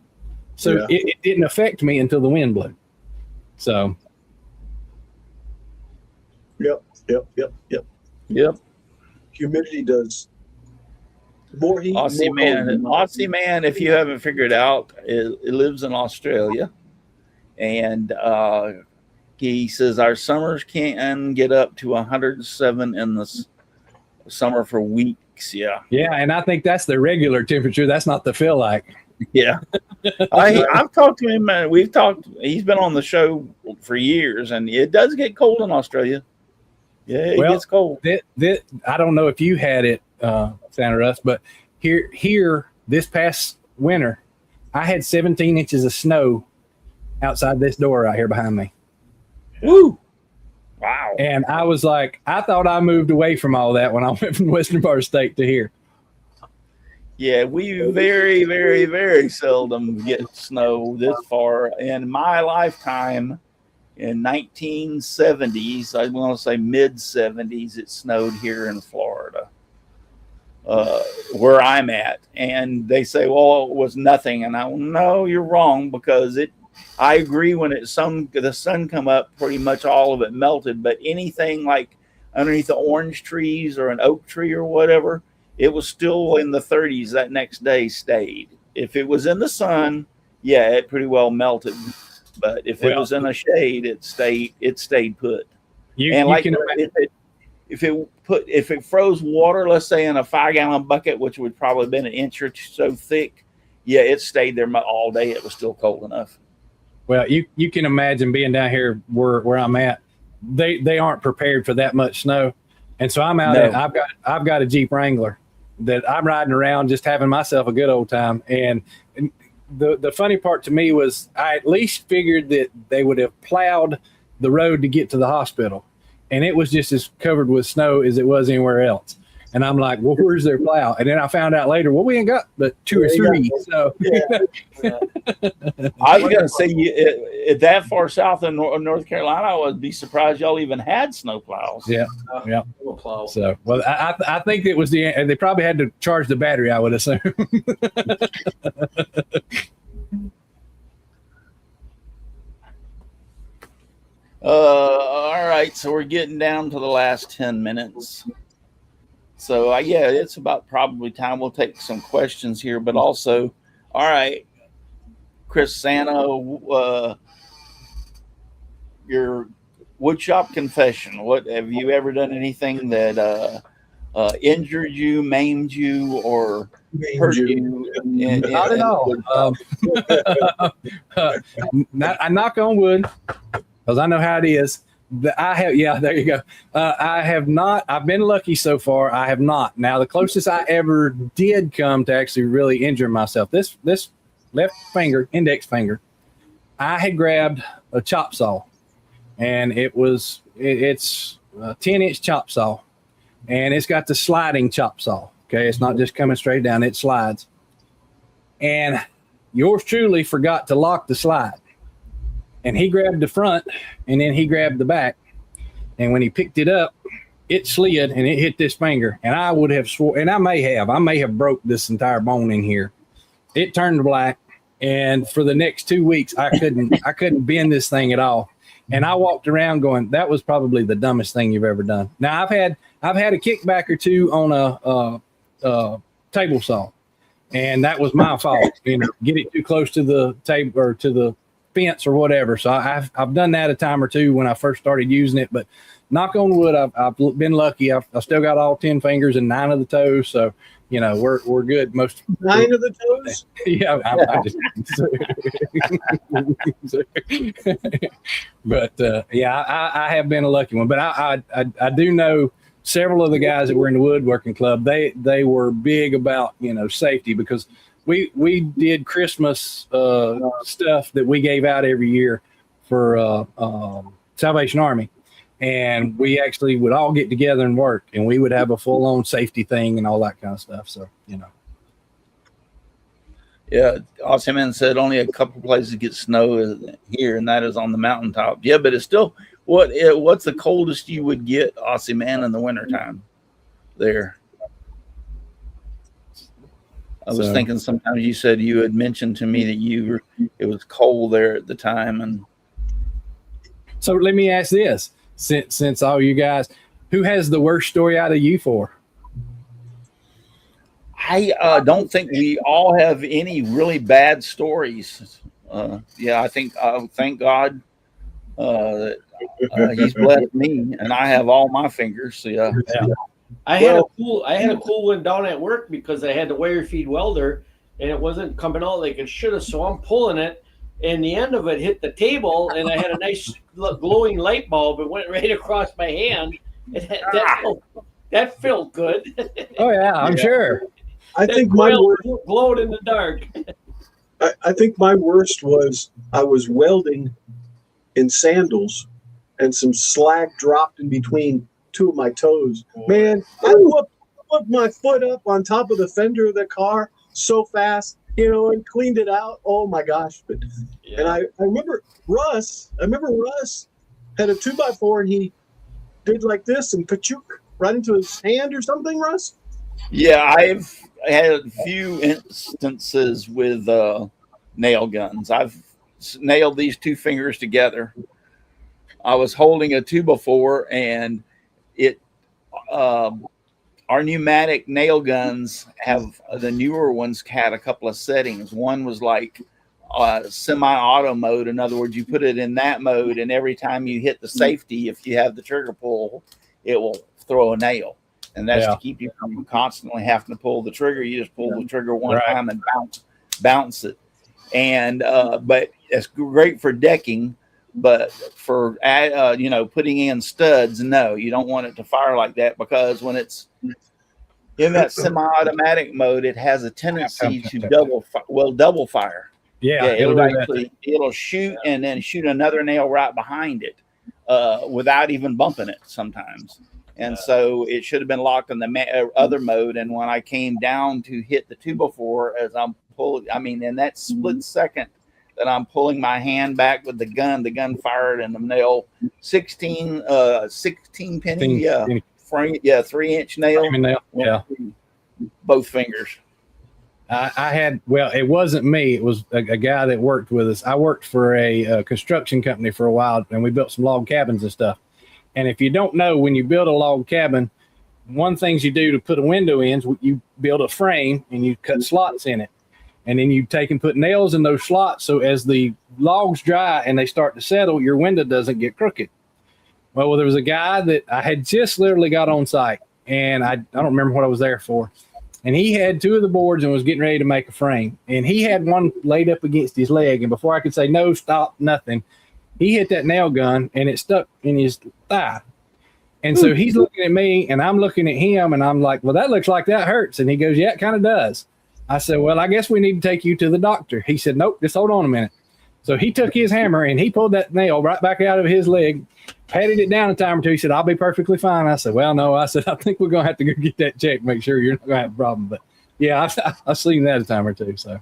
So it didn't affect me until the wind blew. So. Yep. Humidity does more heat. Aussie more man, cold. Aussie man. If you haven't figured out, it lives in Australia, and he says our summers can get up to 107 in the summer for weeks. Yeah, and I think that's the regular temperature. That's not the feel like. Yeah, I've talked to him. We've talked. He's been on the show for years, and it does get cold in Australia. Yeah, it gets cold. I don't know if you had it, Santa Russ, but here this past winter, I had 17 inches of snow outside this door right here behind me. Woo! Wow. And I was like, I thought I moved away from all that when I went from western part of the state to here. Yeah, we very, very, very seldom get snow this far. In my lifetime, in 1970s, I want to say mid 70s, it snowed here in Florida, where I'm at. And they say, well, it was nothing. And I no, you're wrong, because I agree when the sun come up, pretty much all of it melted. But anything like underneath the orange trees or an oak tree or whatever, it was still in the 30s that next day stayed. If it was in the sun, yeah, it pretty well melted. But if it was in the shade, it stayed put. If it froze water, let's say in a 5-gallon bucket, which would probably have been an inch or so thick, yeah, it stayed there all day. It was still cold enough. Well, you can imagine being down here where I'm at. They aren't prepared for that much snow, and so I'm out. I've got a Jeep Wrangler, that I'm riding around just having myself a good old time. And the funny part to me was I at least figured that they would have plowed the road to get to the hospital, and it was just as covered with snow as it was anywhere else. And I'm like, well, where's their plow? And then I found out later, well, we ain't got but 2 or 3. So I was gonna say, that far south in North Carolina, I would be surprised y'all even had snow plows. Yeah. We'll plow. So, well, I think it was and they probably had to charge the battery, I would assume. All right, so we're getting down to the last 10 minutes. So yeah, it's about probably time. We'll take some questions here, but also, all right, Chris Sano, your woodshop confession. What have you ever done anything that injured you, maimed you, or hurt you? Not at all. I knock on wood because I know how it is. There you go. I have not. I've been lucky so far. I have not. Now, the closest I ever did come to actually really injure myself, this left finger, index finger, I had grabbed a chop saw, and it's a 10-inch chop saw, and it's got the sliding chop saw. Okay, it's not just coming straight down; it slides. And yours truly forgot to lock the slide. And he grabbed the front, and then he grabbed the back. And when he picked it up, it slid and it hit this finger. And I would have and I may have broke this entire bone in here. It turned black, and for the next 2 weeks, I couldn't bend this thing at all. And I walked around going, that was probably the dumbest thing you've ever done. Now I've had a kickback or two on a table saw, and that was my fault. Get it too close to the table or to the fence or whatever. So I've done that a time or two when I first started using it, but knock on wood, I've been lucky. I've still got all 10 fingers and 9 of the toes. So, we're good. 9 of the toes. Yeah. But I have been a lucky one, but I do know several of the guys that were in the woodworking club. They were big about, safety, because we did Christmas stuff that we gave out every year for Salvation Army, and we actually would all get together and work, and we would have a full-on safety thing and all that kind of stuff. So Yeah, Austin Man said only a couple places get snow here, and that is on the mountaintop. Yeah, but it's still what's the coldest you would get, Aussie Man, in the wintertime there? I was thinking sometimes you said you had mentioned to me that it was cold there at the time. And so let me ask this, since all you guys, who has the worst story out of you four? I don't think we all have any really bad stories. I think thank God that he's blessed me, and I have all my fingers. So yeah. I had a cool one down at work because I had the wire feed welder and it wasn't coming out like it should have. So I'm pulling it, and the end of it hit the table, and I had a nice glowing light bulb. It went right across my hand. That felt good. Oh yeah, I'm sure. I think my worst glowed in the dark. I think my worst was I was welding in sandals, and some slack dropped in between 2 of my toes. Man, I put my foot up on top of the fender of the car so fast, and cleaned it out. Oh my gosh. And I remember Russ had a 2x4, and he did like this and pachuk right into his hand or something, Russ? Yeah, I've had a few instances with nail guns. I've nailed these 2 fingers together. I was holding a 2x4, and our pneumatic nail guns have, the newer ones had a couple of settings. One was like semi-auto mode. In other words, you put it in that mode, and every time you hit the safety, if you have the trigger pull, it will throw a nail. And that's to keep you from constantly having to pull the trigger. You just pull the trigger one time and bounce it. And but it's great for decking. But for putting in studs, no, you don't want it to fire like that, because when it's in that semi-automatic mode, it has a tendency to double fire. Yeah, it'll shoot and then shoot another nail right behind it without even bumping it sometimes. And so it should have been locked in the other mode. And when I came down to hit the 2x4 as I'm pulling, I mean, in that split second that I'm pulling my hand back with the gun fired and the nail 16 penny, frame, 3-inch nail. Yeah, both fingers. I had, well, it wasn't me. It was a guy that worked with us. I worked for a construction company for a while, and we built some log cabins and stuff. And if you don't know, when you build a log cabin, one thing you do to put a window in is you build a frame and you cut slots in it. And then you take and put nails in those slots. So as the logs dry and they start to settle, your window doesn't get crooked. Well, there was a guy that I had just literally got on site, and I don't remember what I was there for. And he had 2 of the boards and was getting ready to make a frame. And he had one laid up against his leg. And before I could say no, stop, nothing, he hit that nail gun and it stuck in his thigh. And so he's looking at me and I'm looking at him and I'm like, well, that looks like that hurts. And he goes, yeah, it kind of does. I said, well, I guess we need to take you to the doctor. He said, nope, just hold on a minute. So he took his hammer and he pulled that nail right back out of his leg, patted it down a time or two. He said, I'll be perfectly fine. I said, well, no. I said, I think we're going to have to go get that checked, make sure you're not going to have a problem. But yeah, I've seen that a time or two. So,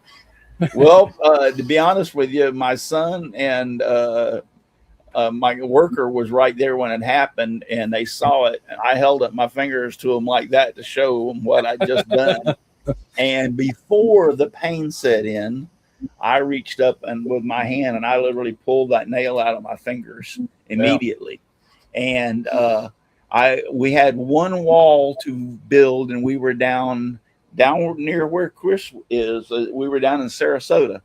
well, to be honest with you, my son and my worker was right there when it happened, and they saw it. And I held up my fingers to them like that to show them what I'd just done. And before the pain set in, I reached up and with my hand and I literally pulled that nail out of my fingers immediately. And we had one wall to build, and we were down near where Chris is. We were down in Sarasota.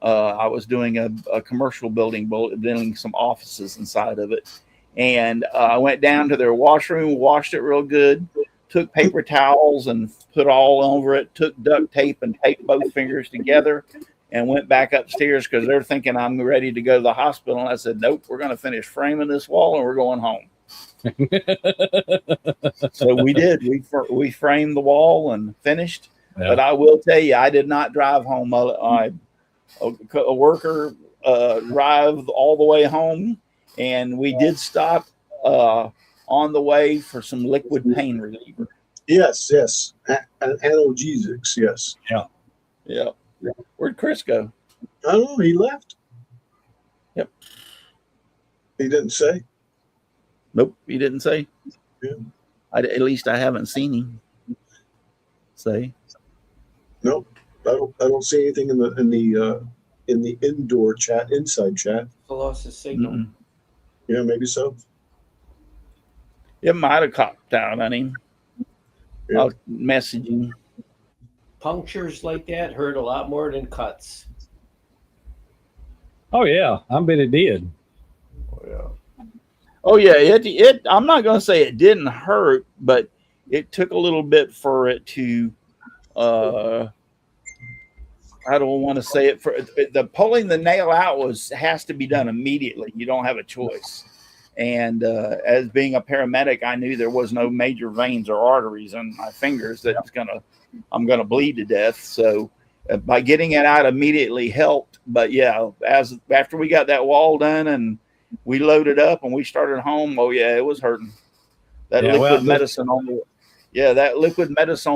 I was doing a commercial building some offices inside of it. And I went down to their washroom, washed it real good, took paper towels and put all over it, took duct tape and taped both fingers together, and went back upstairs because they're thinking I'm ready to go to the hospital. And I said, nope, we're going to finish framing this wall and we're going home. So we did. We framed the wall and finished. Yeah. But I will tell you, I did not drive home. A worker drive all the way home, and we did stop on the way for some liquid pain reliever. Yes. Analgesics, yes. Yeah. Where'd Chris go? I don't know. He left. Yep. He didn't say? Nope, he didn't say. Yeah. At least I haven't seen him say. Nope. I don't see anything in the indoor chat, inside chat. I lost his signal. Mm-mm. Yeah, maybe so. It might have copped out on him. Yeah. I'll message him. Punctures like that hurt a lot more than cuts. Oh yeah, I bet it did. Oh yeah, it. I'm not going to say it didn't hurt, but it took a little bit for it to. I don't want to say it for the pulling the nail out has to be done immediately. You don't have a choice. And as being a paramedic, I knew there was no major veins or arteries in my fingers that I'm gonna bleed to death. So by getting it out immediately helped. But yeah, after we got that wall done and we loaded up and we started home, oh yeah, it was hurting. That liquid medicine on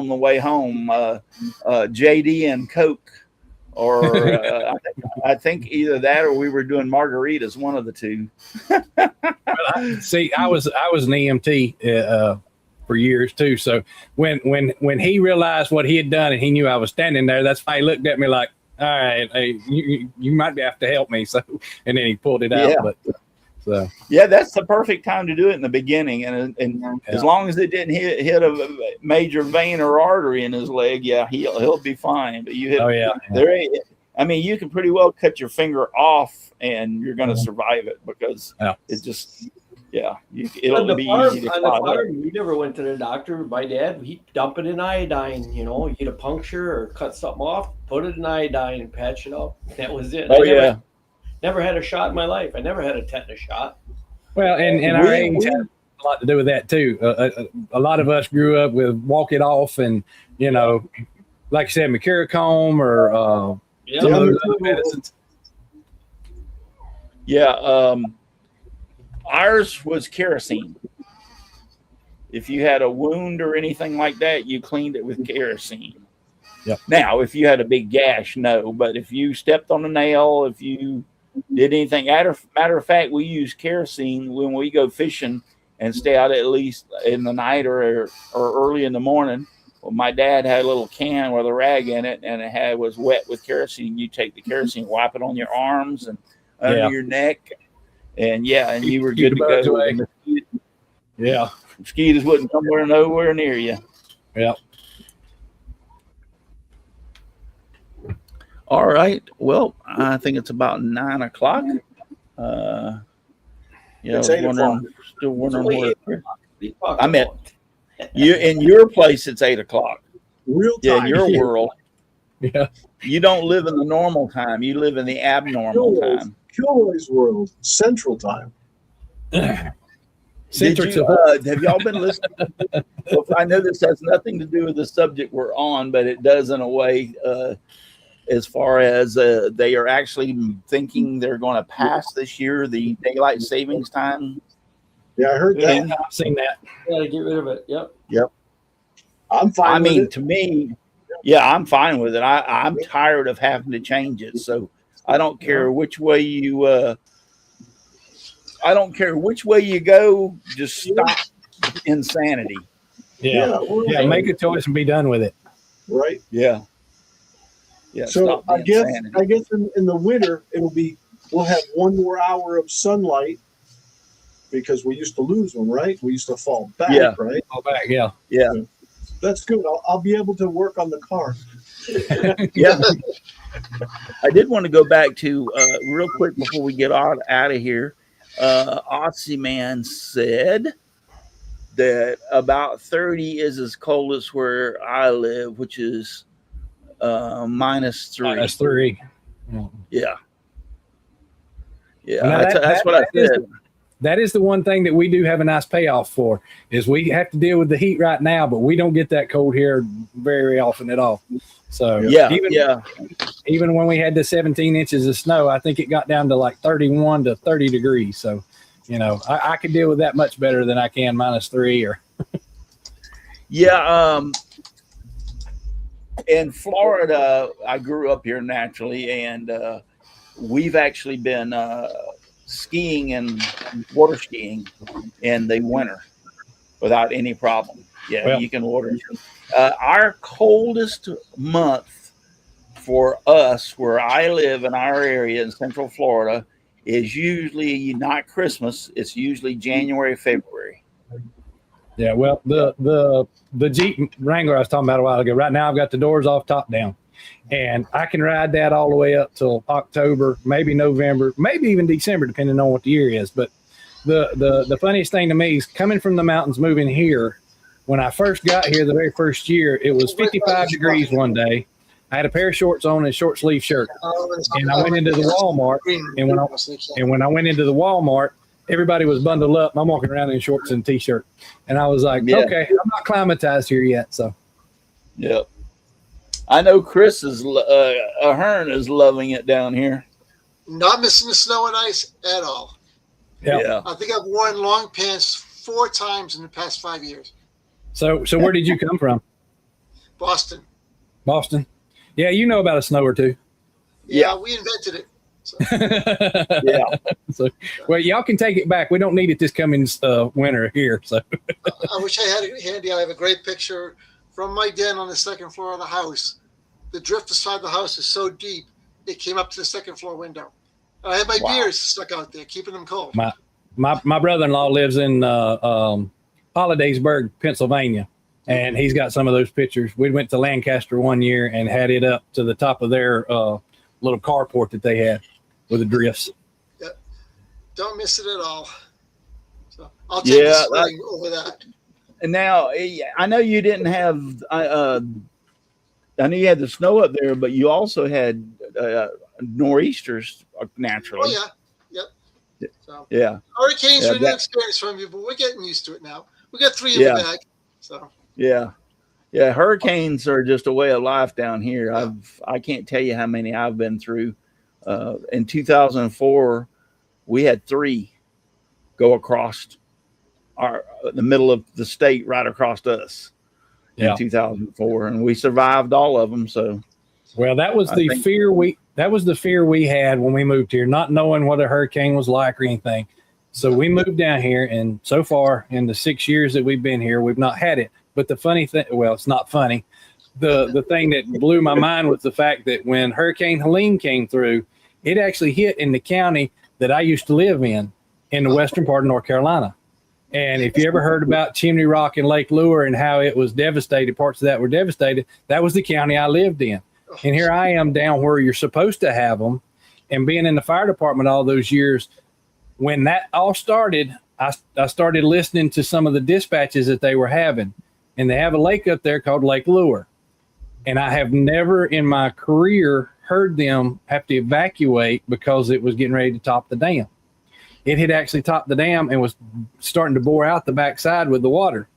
the way home, JD and Coke, or I think either that or we were doing margaritas, one of the two. I was an EMT for years too. So when he realized what he had done and he knew I was standing there, that's why he looked at me like, all right, hey, you might have to help me. So, and then he pulled it out. Yeah. But so yeah, that's the perfect time to do it in the beginning. And as long as it didn't hit a major vein or artery in his leg, yeah, he'll be fine. But you hit, I mean, you can pretty well cut your finger off and you're going to survive it because it just, it'll be easy to on the farm, we never went to the doctor. My dad, he'd dump it in iodine, you get a puncture or cut something off, put it in iodine and patch it up. That was it. Never had a shot in my life. I never had a tetanus shot. Well, and a lot to do with that too. A lot of us grew up with walk it off, and like I said, Mercurochrome or some of those other medicines. Yeah, ours was kerosene. If you had a wound or anything like that, you cleaned it with kerosene. Yep. Now, if you had a big gash, no. But if you stepped on a nail, if you did anything, matter of fact, we use kerosene when we go fishing and stay out at least in the night or early in the morning. Well, my dad had a little can with a rag in it, and it was wet with kerosene. You take the kerosene, wipe it on your arms and under your neck, and you were good to go. Yeah, mosquitoes wouldn't come nowhere near you. Yeah. All right. Well, I think it's about 9 o'clock. It's 8 o'clock. Still wondering where. I meant you in your place. It's 8 o'clock. Real time. Yeah, in your world. Yeah. You don't live in the normal time. You live in the abnormal time. Kilroy's world, Central Time. Have y'all been listening? Well, I know this has nothing to do with the subject we're on, but it does in a way. As far as they are actually thinking they're going to pass this year the daylight savings time. Yeah, I heard that. I've seen that. Yeah, get rid of it. Yep. I'm fine with it. To me, I'm fine with it. I'm tired of having to change it. So I don't care which way you go, just stop insanity. Yeah. Make a choice and be done with it. Right. Yeah. Yeah. So I guess in the winter we'll have one more hour of sunlight because we used to lose one, right? We used to fall back, right? Fall back, yeah. That's good. I'll be able to work on the car. Yeah. I did want to go back to real quick before we get out of here. Aussie Man said that about 30 is as cold as where I live, which is -3. -3. Yeah. Now that's what I said. That is the one thing that we do have a nice payoff for, is we have to deal with the heat right now, but we don't get that cold here very often at all. So even when we had the 17 inches of snow, I think it got down to like 31 to 30 degrees. So, I could deal with that much better than I can -3 or. In Florida, I grew up here naturally, and we've actually been skiing and water skiing in the winter without any problem. You can water. Our coldest month for us, where I live in our area in Central Florida, is usually not Christmas. It's usually January, February. Yeah, well, the Jeep Wrangler I was talking about a while ago, right now I've got the doors off, top down. And I can ride that all the way up till October, maybe November, maybe even December, depending on what the year is. But the funniest thing to me is coming from the mountains, moving here. When I first got here, the very first year, it was 55 degrees one day. I had a pair of shorts on and a short sleeve shirt. And I went into the Walmart. And when I went into the Walmart, everybody was bundled up. I'm walking around in shorts and t-shirt. And I was like, okay, I'm not climatized here yet. So, yep. I know Chris Ahern is loving it down here. Not missing the snow and ice at all. Yeah. I think I've worn long pants 4 times in the past 5 years. So where did you come from? Boston. Yeah, you know about a snow or two. Yeah, we invented it. So. Yeah. So, well, y'all can take it back. We don't need it this coming winter here. So I wish I had it handy. I have a great picture from my den on the second floor of the house. The drift beside the house is so deep, it came up to the second floor window. And I had my beers stuck out there, keeping them cold. My brother-in-law lives in Hollidaysburg, Pennsylvania, and he's got some of those pictures. We went to Lancaster one year and had it up to the top of their little carport that they had with the drifts. Yep. Don't miss it at all. So I'll take the spring over that. And now, I know you didn't have, I know you had the snow up there, but you also had nor'easters naturally. Oh, yeah. Yep. So Yeah. hurricanes Yeah, are a new experience from you, but we're getting used to it now. We got 3 in the bag. So Yeah. Yeah. Hurricanes are just a way of life down here. Yeah. I can't tell you how many I've been through. In 2004, we had 3 go across the middle of the state right across us in 2004, and we survived all of them. So, well, that was the fear we had when we moved here, not knowing what a hurricane was like or anything. So we moved down here, and so far in the 6 years that we've been here, we've not had it. But the funny thing, well, it's not funny. The thing that blew my mind was the fact that when Hurricane Helene came through, it actually hit in the county that I used to live in the western part of North Carolina. And if you ever heard about Chimney Rock and Lake Lure and how it was devastated, parts of that were devastated, that was the county I lived in. And here I am down where you're supposed to have them. And being in the fire department all those years, when that all started, I started listening to some of the dispatches that they were having. And they have a lake up there called Lake Lure. And I have never in my career heard them have to evacuate because it was getting ready to top the dam. It had actually topped the dam and was starting to bore out the backside with the water.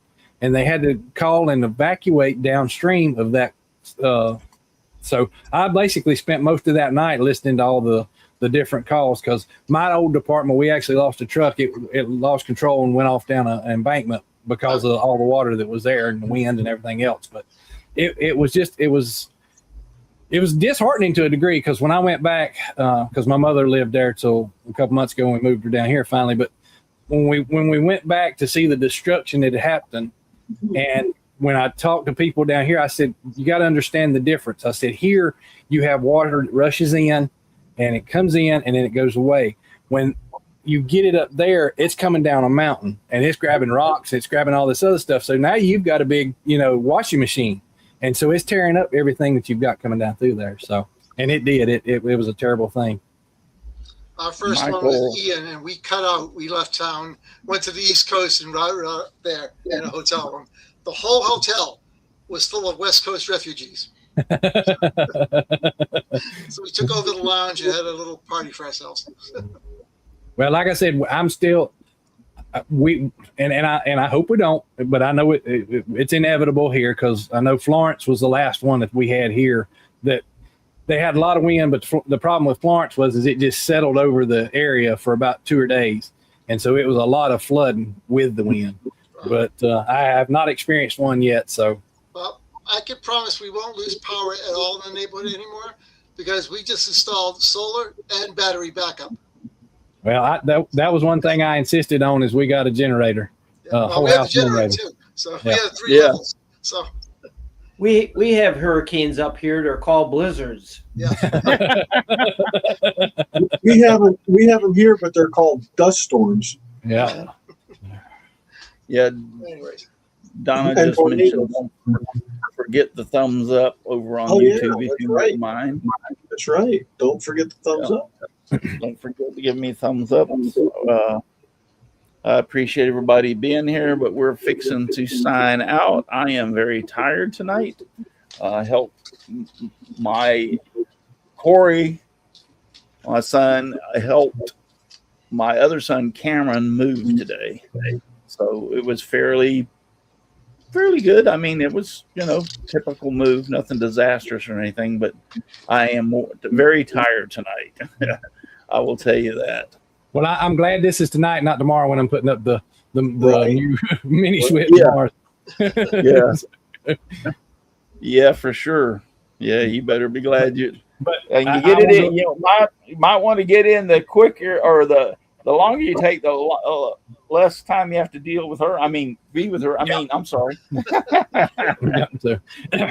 And they had to call and evacuate downstream of that. So I basically spent most of that night listening to all the different calls, because my old department, we actually lost a truck. It lost control and went off down an embankment because of all the water that was there and the wind and everything else. But it was disheartening to a degree, because when I went back, because my mother lived there till a couple months ago, and we moved her down here finally. But when we went back to see the destruction that had happened, and when I talked to people down here, I said, you got to understand the difference. I said, here you have water that rushes in and it comes in and then it goes away. When you get it up there, it's coming down a mountain and it's grabbing rocks, it's grabbing all this other stuff. So now you've got a big, washing machine. And so it's tearing up everything that you've got coming down through there. So, and it did. It was a terrible thing. Our first one was Ian, and we left town, went to the East Coast and right there in a hotel room. The whole hotel was full of West Coast refugees. So we took over the lounge and had a little party for ourselves. Well, like I said, I'm still I hope we don't, but I know it's inevitable here, because I know Florence was the last one that we had here that they had a lot of wind, but the problem with Florence was it just settled over the area for about 2 days, and so it was a lot of flooding with the wind. But I have not experienced one yet. So, well, I can promise we won't lose power at all in the neighborhood anymore, because we just installed solar and battery backup. Well, that was one thing I insisted on, is we got a generator, whole house generator too. So we have 3 levels. So we have hurricanes up here. They're called blizzards. Yeah. we have them here, but they're called dust storms. Yeah. Yeah. Anyways. Donna just mentioned, don't forget the thumbs up over on YouTube if you don't mind. That's right. Don't forget the thumbs up. Don't forget to give me a thumbs up. So, I appreciate everybody being here, but we're fixing to sign out. I am very tired tonight. I helped Corey, my son, helped my other son, Cameron, move today. So it was fairly good. I mean, it was, typical move, nothing disastrous or anything, but I am very tired tonight. I will tell you that. Well, I'm glad this is tonight, not tomorrow, when I'm putting up the new mini switch. Yeah. Yeah, for sure. Yeah, you better be glad you get it in. You might want to get in the quicker, or the longer you take, the less time you have to deal with her. I mean, be with her. I'm sorry.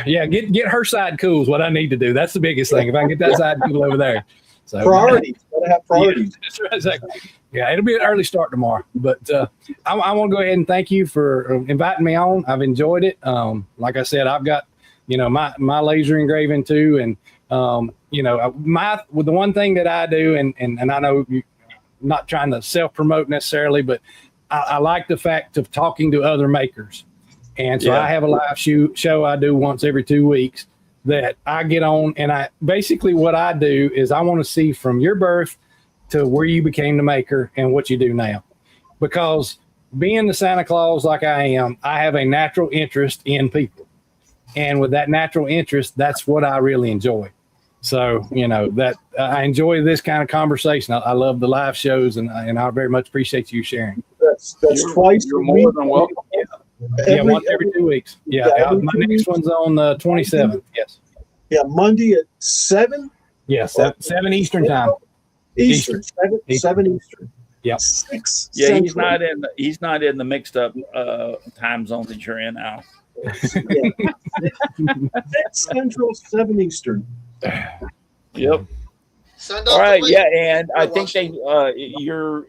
Yeah, get her side cool is what I need to do. That's the biggest thing. If I can get that side cool over there. So, priorities. Gotta have priorities. Yeah, exactly. Yeah, it'll be an early start tomorrow. But I want to go ahead and thank you for inviting me on. I've enjoyed it. Like I said, I've got my laser engraving too, and the one thing that I do, and I know you're not trying to self-promote necessarily, but I like the fact of talking to other makers. And so I have a live show I do once every 2 weeks that I get on, and I basically what I do is I want to see from your birth to where you became the maker and what you do now. Because being the Santa Claus like I am, I have a natural interest in people. And with that natural interest, that's what I really enjoy. So, that I enjoy this kind of conversation. I love the live shows, and I very much appreciate you sharing. That's twice. You're more than welcome. Once every 2 weeks. Yeah, my next one's on the 27th. Yes. Yeah, Monday at 7. Yes, 7 Eastern time. Eastern. 7 Eastern. Yep. 6. Yeah, Central. he's not in the mixed up time zone that you're in now. 6 Central, 7 Eastern. Yep. Send All out right. the link. Yeah, and I think your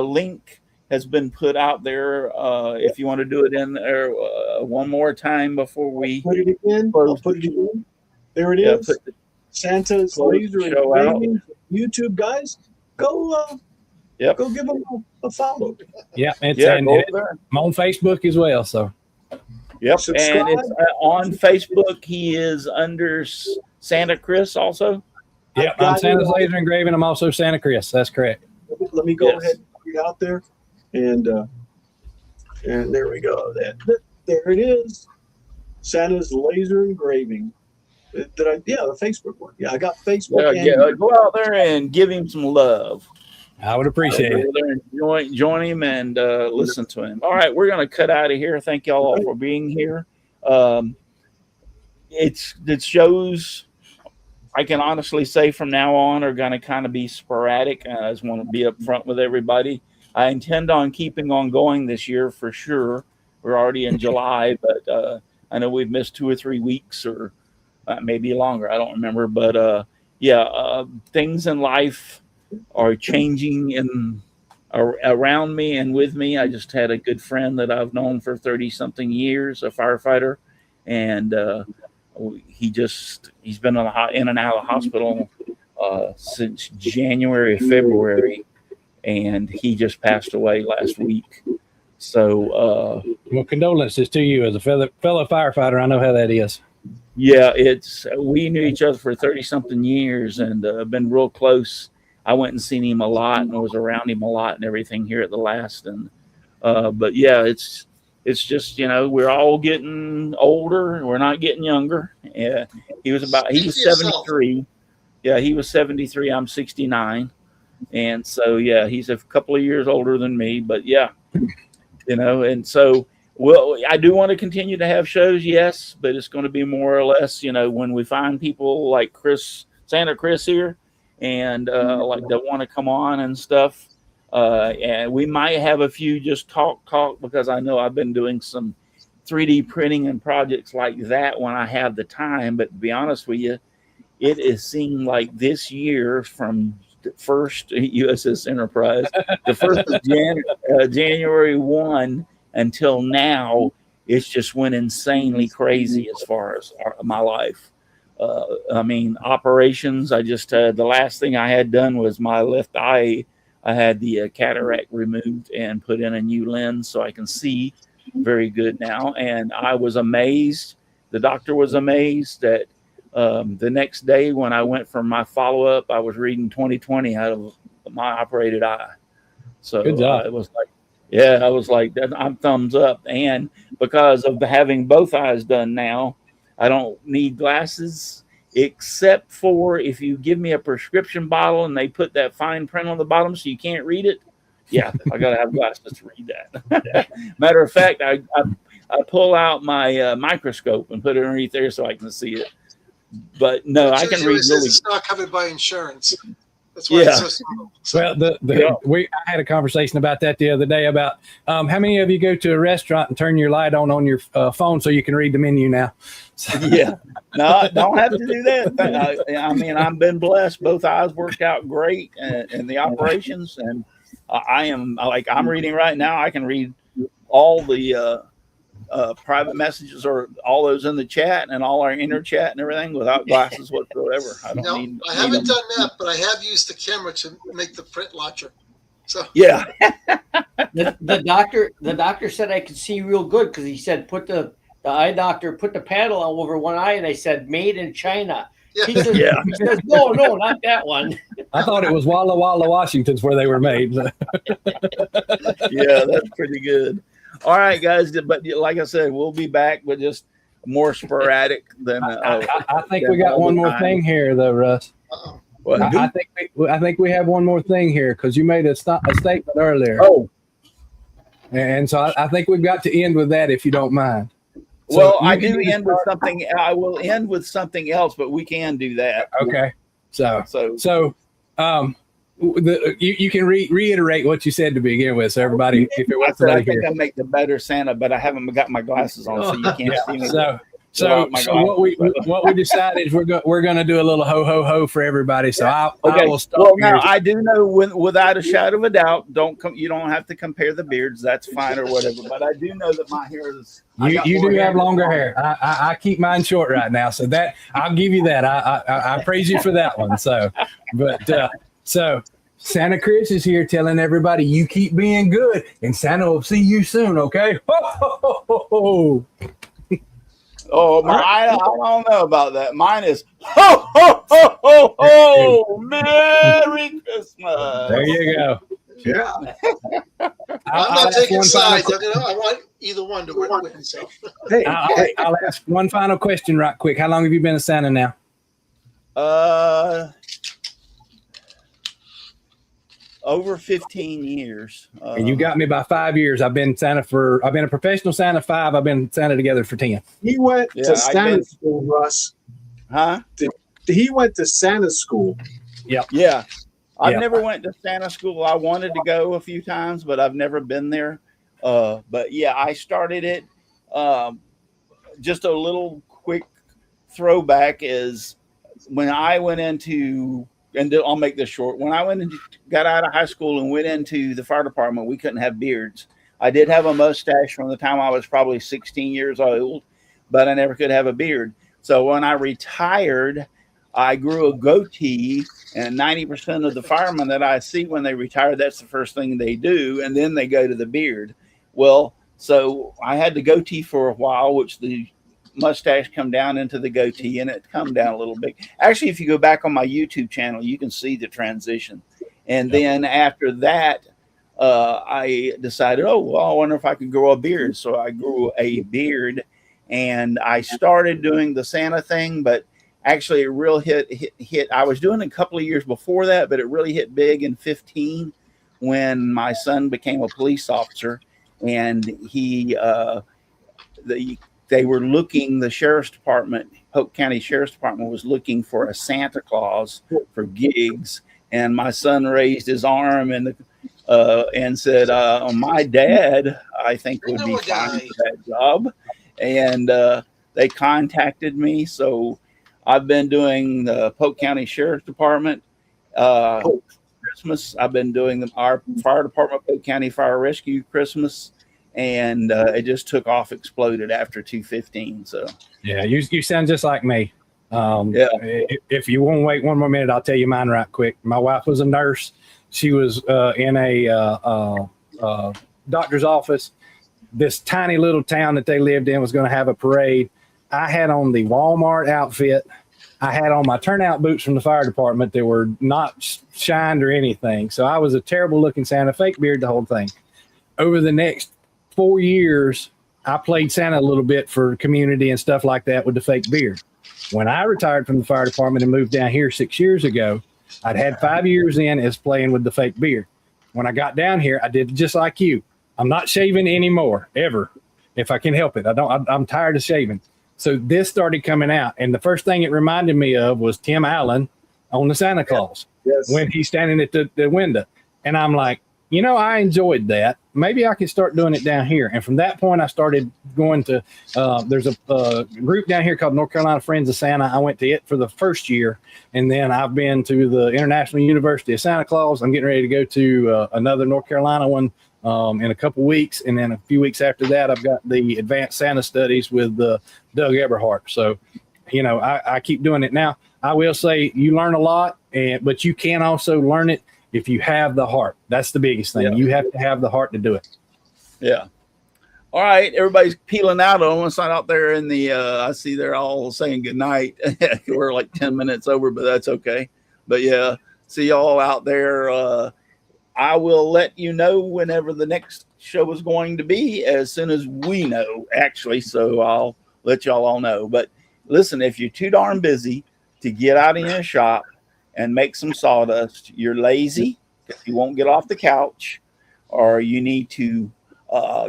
link has been put out there. If you want to do it in there one more time before we Put it again. I'll put it again. There it is. Santa's Laser Engraving. YouTube guys, go give them a follow. Yeah, it's go and over it's there. on Facebook as well. So Yep, Subscribe. and it's on Facebook. He is under Santa Chris also. yeah, I'm Santa's Laser Engraving. I'm also Santa Chris. That's correct. Let me go Yes. ahead and put it out there, and there we go. There it is. Santa's Laser Engraving. The Facebook one. Yeah, I got Facebook. Go out there and give him some love. I would appreciate it. Go there and join him and listen to him. All right, we're going to cut out of here. Thank y'all all for being here. It shows, I can honestly say from now on, are going to kind of be sporadic. I just want to be upfront with everybody. I intend on keeping on going this year for sure. We're already in July, but I know we've missed 2 or 3 weeks or maybe longer. I don't remember. But things in life are changing around me and with me. I just had a good friend that I've known for 30-something years, a firefighter, and he's been in and out of the hospital since January, February, and he just passed away last week. So, well, condolences to you as a fellow firefighter. I know how that is. Yeah, we knew each other for 30-something years and been real close. I went and seen him a lot and was around him a lot and everything here at the last. And but yeah, it's just, we're all getting older. We're not getting younger. Yeah, he was 73. Yeah, he was 73. I'm 69. And so, yeah, he's a couple of years older than me. But yeah, and so, well, I do want to continue to have shows, yes, but it's going to be more or less, when we find people like Santa Chris here, and like they want to come on and stuff. And we might have a few just talk because I know I've been doing some 3D printing and projects like that when I have the time. But to be honest with you, it is seemed like this year from the first USS Enterprise, the first of January 1 until now, it's just went insanely crazy as far as my life. Operations. I just the last thing I had done was my left eye. I had the cataract removed and put in a new lens so I can see very good now. And I was amazed. The doctor was amazed that the next day when I went for my follow-up, I was reading 20/20 out of my operated eye. So good job. It was like, yeah, I was like, I'm thumbs up. And because of having both eyes done now, I don't need glasses except for if you give me a prescription bottle and they put that fine print on the bottom so you can't read it. Yeah, I got to have glasses to read that. Matter of fact, I pull out my microscope and put it underneath there so I can see it. But no, I can read really. It's not covered by insurance. That's why it's so small. Well, I had a conversation about that the other day about how many of you go to a restaurant and turn your light on your phone so you can read the menu now. So. Yeah, no, I don't have to do that. I've been blessed. Both eyes worked out great in the operations, and I'm reading right now. I can read all the private messages or all those in the chat and all our inner chat and everything without glasses whatsoever. I haven't done that, but I have used the camera to make the print larger. So yeah, the doctor said I could see real good because he said the eye doctor put the panel over one eye and I said made in China. Yeah. He says no, not that one. I thought it was Walla Walla, Washington's where they were made. Yeah, that's pretty good. All right, guys. But like I said, we'll be back with just more sporadic than. I think we got one more thing here, though, Russ. Well, I think we have one more thing here because you made a statement earlier. Oh, and so I think we've got to end with that if you don't mind. So well, I do end with something. I will end with something else, but we can do that. Okay. You can reiterate what you said to begin with, so everybody, if it was I think I make the better Santa, but I haven't got my glasses on, so you can't see me. So what we decided is we're going to do a little ho ho ho for everybody. So I will start. Well, now I do know without a shadow of a doubt, you don't have to compare the beards. That's fine or whatever. But I do know that my hair is. You do have longer hair. I keep mine short right now, so that I'll give you that. I praise you for that one. So Santa Chris is here telling everybody you keep being good, and Santa will see you soon. Okay. Ho, ho, ho, ho, ho. Oh, I don't know about that. Mine is ho ho ho ho ho! Merry Christmas. There you go. Yeah. I'm not taking sides. I want either one to work with himself. Hey, I'll ask one final question right quick. How long have you been a Santa now? Over 15 years. And you got me by 5 years. I've been a professional Santa 5. I've been Santa together for 10. he went to Santa school, Russ. Huh? He went to Santa school. Yep. Yeah. I've never went to Santa school. I wanted to go a few times, but I've never been there. But yeah, I started it. Just a little quick throwback is when I went into, and I'll make this short. When I got out of high school and went into the fire department, we couldn't have beards. I did have a mustache from the time I was probably 16 years old, but I never could have a beard. So when I retired, I grew a goatee, and 90% of the firemen that I see when they retire, that's the first thing they do, and then they go to the beard. Well, so I had the goatee for a while, which the mustache come down into the goatee, and it come down a little bit. Actually, if you go back on my YouTube channel, you can see the transition. And then after that, I decided, I wonder if I could grow a beard. So I grew a beard, and I started doing the Santa thing, but actually it real hit. I was doing it a couple of years before that, but it really hit big in 15 when my son became a police officer, and they were looking, the sheriff's department, Polk County Sheriff's Department was looking for a Santa Claus for gigs. And my son raised his arm and said, my dad, I think would be fine for that job. And they contacted me. So I've been doing the Polk County Sheriff's Department. Christmas, I've been doing our fire department, Polk County Fire Rescue Christmas. And it just took off, exploded after 215. So yeah, you sound just like me. If you want to wait one more minute, I'll tell you mine right quick. My wife was a nurse. She was in a doctor's office. This tiny little town that they lived in was going to have a parade. I had on the Walmart outfit. I had on my turnout boots from the fire department that were not shined or anything. So I was a terrible looking Santa, fake beard, the whole thing. Over the next 4 years, I played Santa a little bit for community and stuff like that with the fake beard. When I retired from the fire department and moved down here 6 years ago, I'd had 5 years in as playing with the fake beard. When I got down here, I did just like you. I'm not shaving anymore, ever, if I can help it. I'm tired of shaving. So this started coming out, and the first thing it reminded me of was Tim Allen on the Santa Claus when he's standing at the window. And I'm like, I enjoyed that. Maybe I could start doing it down here. And from that point, I started going to, there's a group down here called North Carolina Friends of Santa. I went to it for the first year. And then I've been to the International University of Santa Claus. I'm getting ready to go to another North Carolina one in a couple weeks. And then a few weeks after that, I've got the Advanced Santa Studies with Doug Eberhardt. So, I keep doing it now. I will say you learn a lot, but you can also learn it if you have the heart. That's the biggest thing. Yeah. You have to have the heart to do it. Yeah. All right. Everybody's peeling out on us out there in the, I see they're all saying good night. We're like 10 minutes over, but that's okay. But yeah. See y'all out there. I will let you know whenever the next show is going to be, as soon as we know, actually. So I'll let y'all all know. But listen, if you're too darn busy to get out in your shop and make some sawdust, you're lazy, you won't get off the couch, or you need to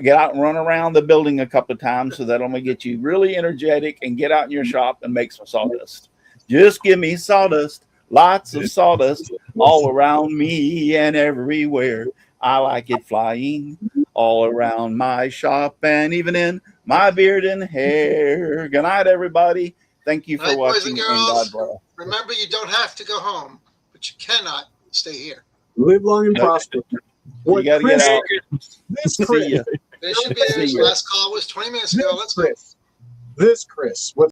get out and run around the building a couple of times, so that'll get you really energetic and get out in your shop and make some sawdust. Just give me sawdust, lots of sawdust all around me and everywhere. I like it flying all around my shop and even in my beard and hair. Good night, everybody. Thank you for Right, watching. boys and girls, remember, you don't have to go home, but you cannot stay here. Live long and prosper. You got to get out. This See Chris, ya. There should be. His last call was 20 minutes ago. Let's go. This Chris, what